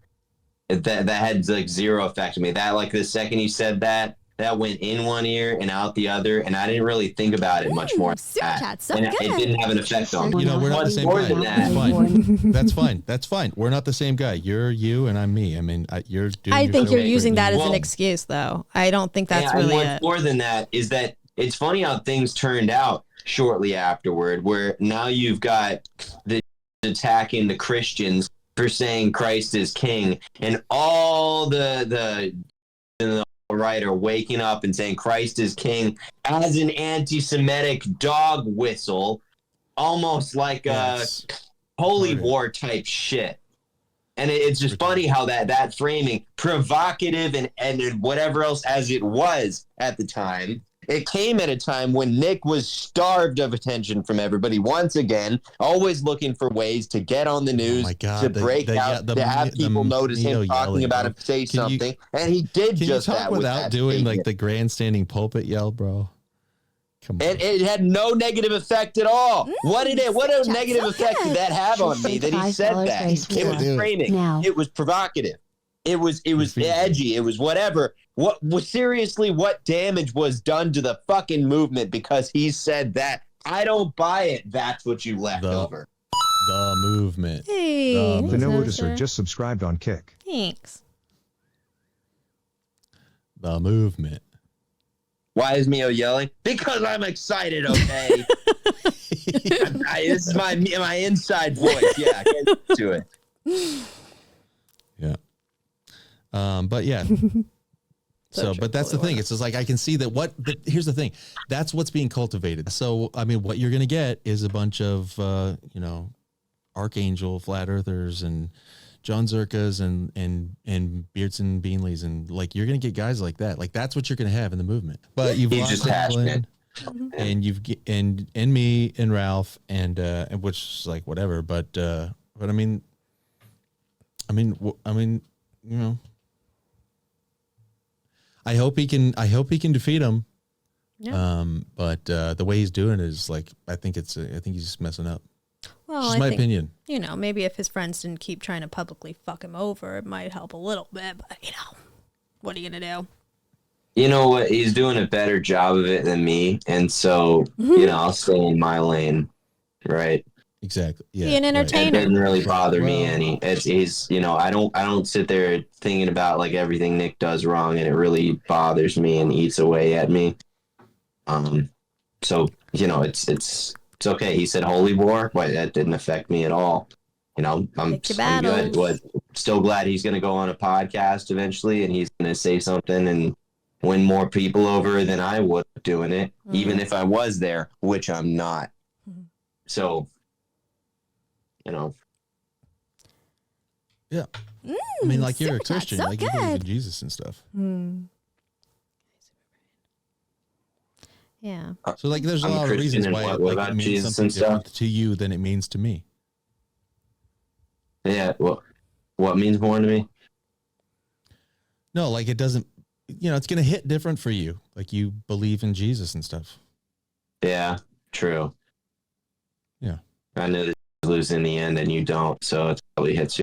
That had like zero effect on me. That, like, the second you said that, that went in one ear and out the other, and I didn't really think about it much more. Super chat, so and good. it didn't have an effect on me. You know, we're not the same More guy. than That's that. fine. That's fine. That's fine. We're not the same guy. You're you and I'm me. I mean, you're doing. I think you're Okay. using that as an Well, excuse, though. I don't think that's and really what's it. more than that is that it's funny how things turned out shortly afterward, where now you've got the attacking the Christians for saying Christ is king, and all the right are waking up and saying Christ is king as an anti-Semitic dog whistle, almost like Yes. a holy Retarded. war type shit. And it's just funny how that framing, provocative and whatever else as it was at the time, it came at a time when Nick was starved of attention from everybody. Once again, always looking for ways to get on the news, my God, to break out, to have people notice him Miyo talking yelling, about bro. him, say Can you- something. And he did Can just you talk that with without that doing like statement. the grandstanding pulpit yell, bro? Come on. And it had no negative effect at all. What a Chat, negative so effect good. did that have on me Should that he $5 said that? grace It was for- framing. Now. It was provocative. It was edgy. It was whatever. What was seriously what damage was done to the fucking movement because he said that? I don't buy it. That's what you left over. The movement. Hey, The The thanks, No Esther. Noticer just subscribed on Kick. Thanks. The movement. Why is Mio yelling? Because I'm excited. Okay. This is my inside voice. Yeah, get to it. Yeah. But yeah. But that's the thing. It's just like I can see that here's the thing. That's what's being cultivated. So I mean, what you're gonna get is a bunch of archangel flat earthers and John Zerkas and Beardson Beanleys and like you're gonna get guys like that. Like that's what you're gonna have in the movement. But you've He's lost just Anglin, passionate. and and me and Ralph and which is like whatever. But I mean, you know. I hope he can defeat him. Yeah. But the way he's doing it is like I think he's just messing up. Well, Just I my think, opinion. maybe if his friends didn't keep trying to publicly fuck him over, it might help a little bit. But what are you gonna do? You know what? He's doing a better job of it than me, and so I'll stay in my lane, right? Exactly. Yeah. Be an It entertainer. doesn't really bother me Well- any. He's I don't sit there thinking about like everything Nick does wrong, and it really bothers me and eats away at me. So it's okay. He said holy war, but that didn't affect me at all. I'm Pick your good. battles. Still glad he's going to go on a podcast eventually, and he's going to say something and win more people over than I would doing it, even if I was there, which I'm not. So, Yeah. I mean, like you're a super chat, Christian, so like you believe in good. Jesus and stuff. Yeah. So like, there's a I'm a lot of Christian, reasons and why what it about means Jesus something and stuff? different to you than it means to me. yeah. What means more to me? No, like it doesn't. It's gonna hit different for you. Like you believe in Jesus and stuff. Yeah, true. Yeah. I know that you lose in the end, and you don't, so it probably hits you.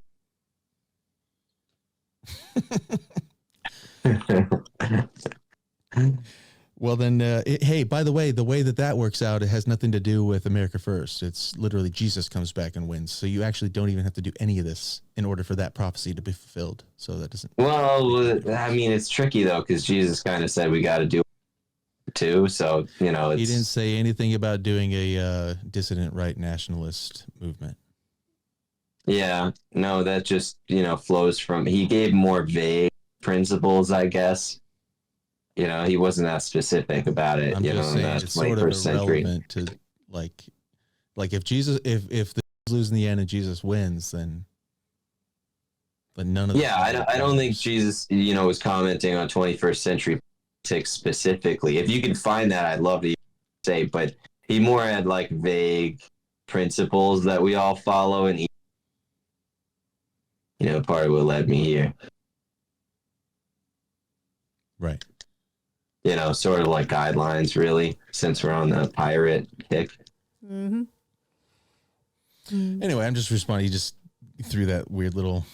Well, then, hey, by the way that works out, it has nothing to do with America First. It's literally Jesus comes back and wins. So you actually don't even have to do any of this in order for that prophecy to be fulfilled. So that doesn't. Well, I mean, it's tricky though, because Jesus kind of said we got to do it too. So it's, He didn't say anything about doing a dissident right nationalist movement. Yeah, no, that just flows from. He gave more vague principles, I guess. He wasn't that specific about it. I'm just in saying the it's sort of 21st century. irrelevant to like if Jesus, if the lose in the end and Jesus wins, then none of Yeah, I don't think Jesus, was commenting on 21st century politics specifically. If you can find that, I'd love to say, but he more had like vague principles that we all follow, and part of what led me here. Right. Sort of like guidelines, really, since we're on the pirate kick. Mm-hmm. Anyway, I'm just responding. He just threw that weird little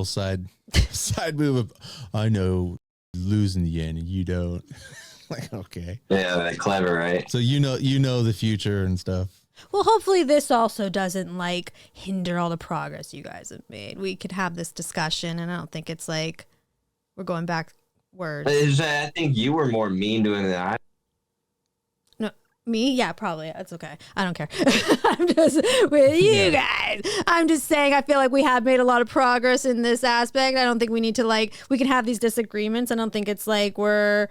side move of, I know losing again and you don't. Like, okay. Yeah, they're clever, right? So you know the future and stuff. Well, hopefully this also doesn't like hinder all the progress you guys have made. We could have this discussion, and I don't think it's like we're going backwards. I think you were more mean to him than I. No, me? Yeah, probably. That's okay. I don't care. I'm just with you guys. I'm just saying I feel like we have made a lot of progress in this aspect. I don't think we need to like, we can have these disagreements. I don't think it's like we're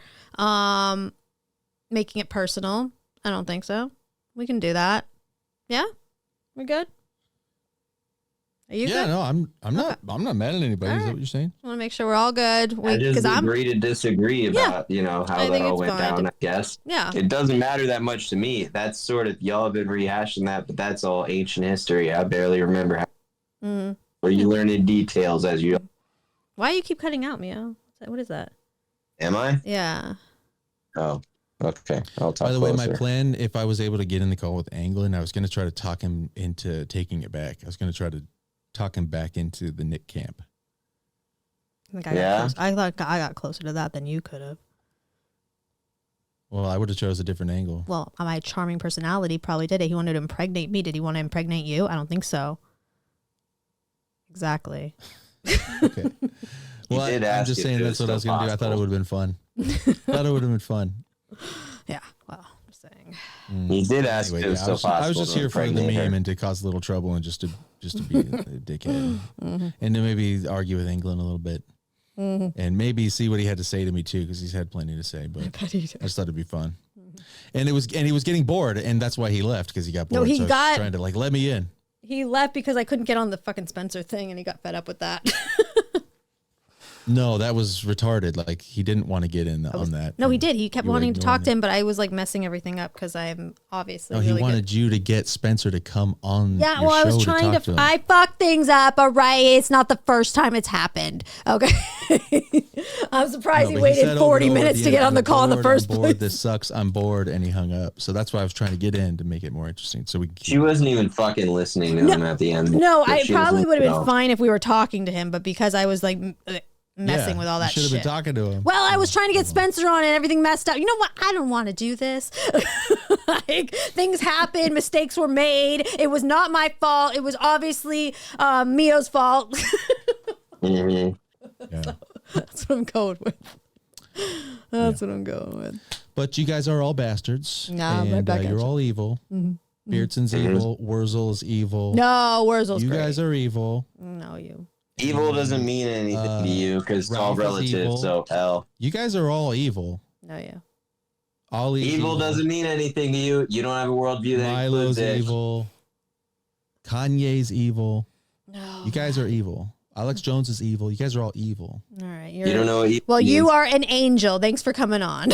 making it personal. I don't think so. We can do that. Yeah? We're good? Are you good? Yeah, no, I'm not mad at anybody. Is that what you're saying? I want to make sure we're all good. I just agree to disagree about, how that all went down, I guess. Yeah. It doesn't matter that much to me. That's sort of, y'all have been rehashing that, but that's all ancient history. I barely remember how. Or you learn in details as you. Why do you keep cutting out, Mio? What is that? Am I? Yeah. Oh, okay. I'll talk. By the way, my closer. plan, if I was able to get in the call with Anglin, I was going to try to talk him into taking it back. I was going to try to talk him back into the Nick camp. I thought I got closer to that than you could have. Well, I would have chose a different angle. Well, my charming personality probably did it. He wanted to impregnate me. Did he want to impregnate you? I don't think so. Exactly. Okay. Well, I'm just saying that's what I was going to do. I thought it would have been fun. Thought it would have been fun. Yeah. Well, I'm just saying. He did ask if it was still possible. I was just to here for the impregnate her. meme and to cause a little trouble and just to be a dickhead and to maybe argue with Anglin a little bit and maybe see what he had to say to me too, because he's had plenty to say. But I just thought it'd be fun. And he was getting bored, and that's why he left, because he got bored. No, he so got trying to like let me in. He left because I couldn't get on the fucking Spencer thing, and he got fed up with that. No, that was retarded. Like, he didn't want to get in on that. No, he did. He kept wanting to talk to him, but I was like messing everything up because I'm obviously. No, he wanted you to get Spencer to come on. Yeah, your well, I was show trying talk to. him. I fuck things up. All right, it's not the first time it's happened. Okay, I'm surprised No, he but waited said 40 over minutes the to end, get on the "I'm call in the bored, first I'm place. bored, this sucks. I'm bored," and he hung up. So that's why I was trying to get in to make it more interesting. So She wasn't even fucking listening to him at the end. No, But I she probably doesn't would have know. been fine if we were talking to him, but because I was like messing with all that should shit. have been talking to him. Well, I was trying to get Spencer on and everything messed up. You know what? I don't want to do this. Like, things happened. Mistakes were made. It was not my fault. It was obviously Mio's fault. Mhm. Yeah. That's what I'm going with. That's what I'm going with. But you guys are all bastards. Nah, right and back at you're you. all evil. Beardson's evil. Wurzel is evil. No, Wurzel's You great. guys are evil. No, you. Evil doesn't mean anything to you because it's all Ralph is relative. evil. So hell, You guys are all evil. No, you. Ollie's evil doesn't mean anything to you. You don't have a worldview that Milo's includes it. evil. Kanye's evil. No. You guys are evil. Alex Jones is evil. You guys are all evil. All right. You don't know what evil Well, means. you are an angel. Thanks for coming on.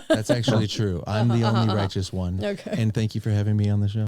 That's actually true. I'm the only righteous one. Okay. And thank you for having me on the show.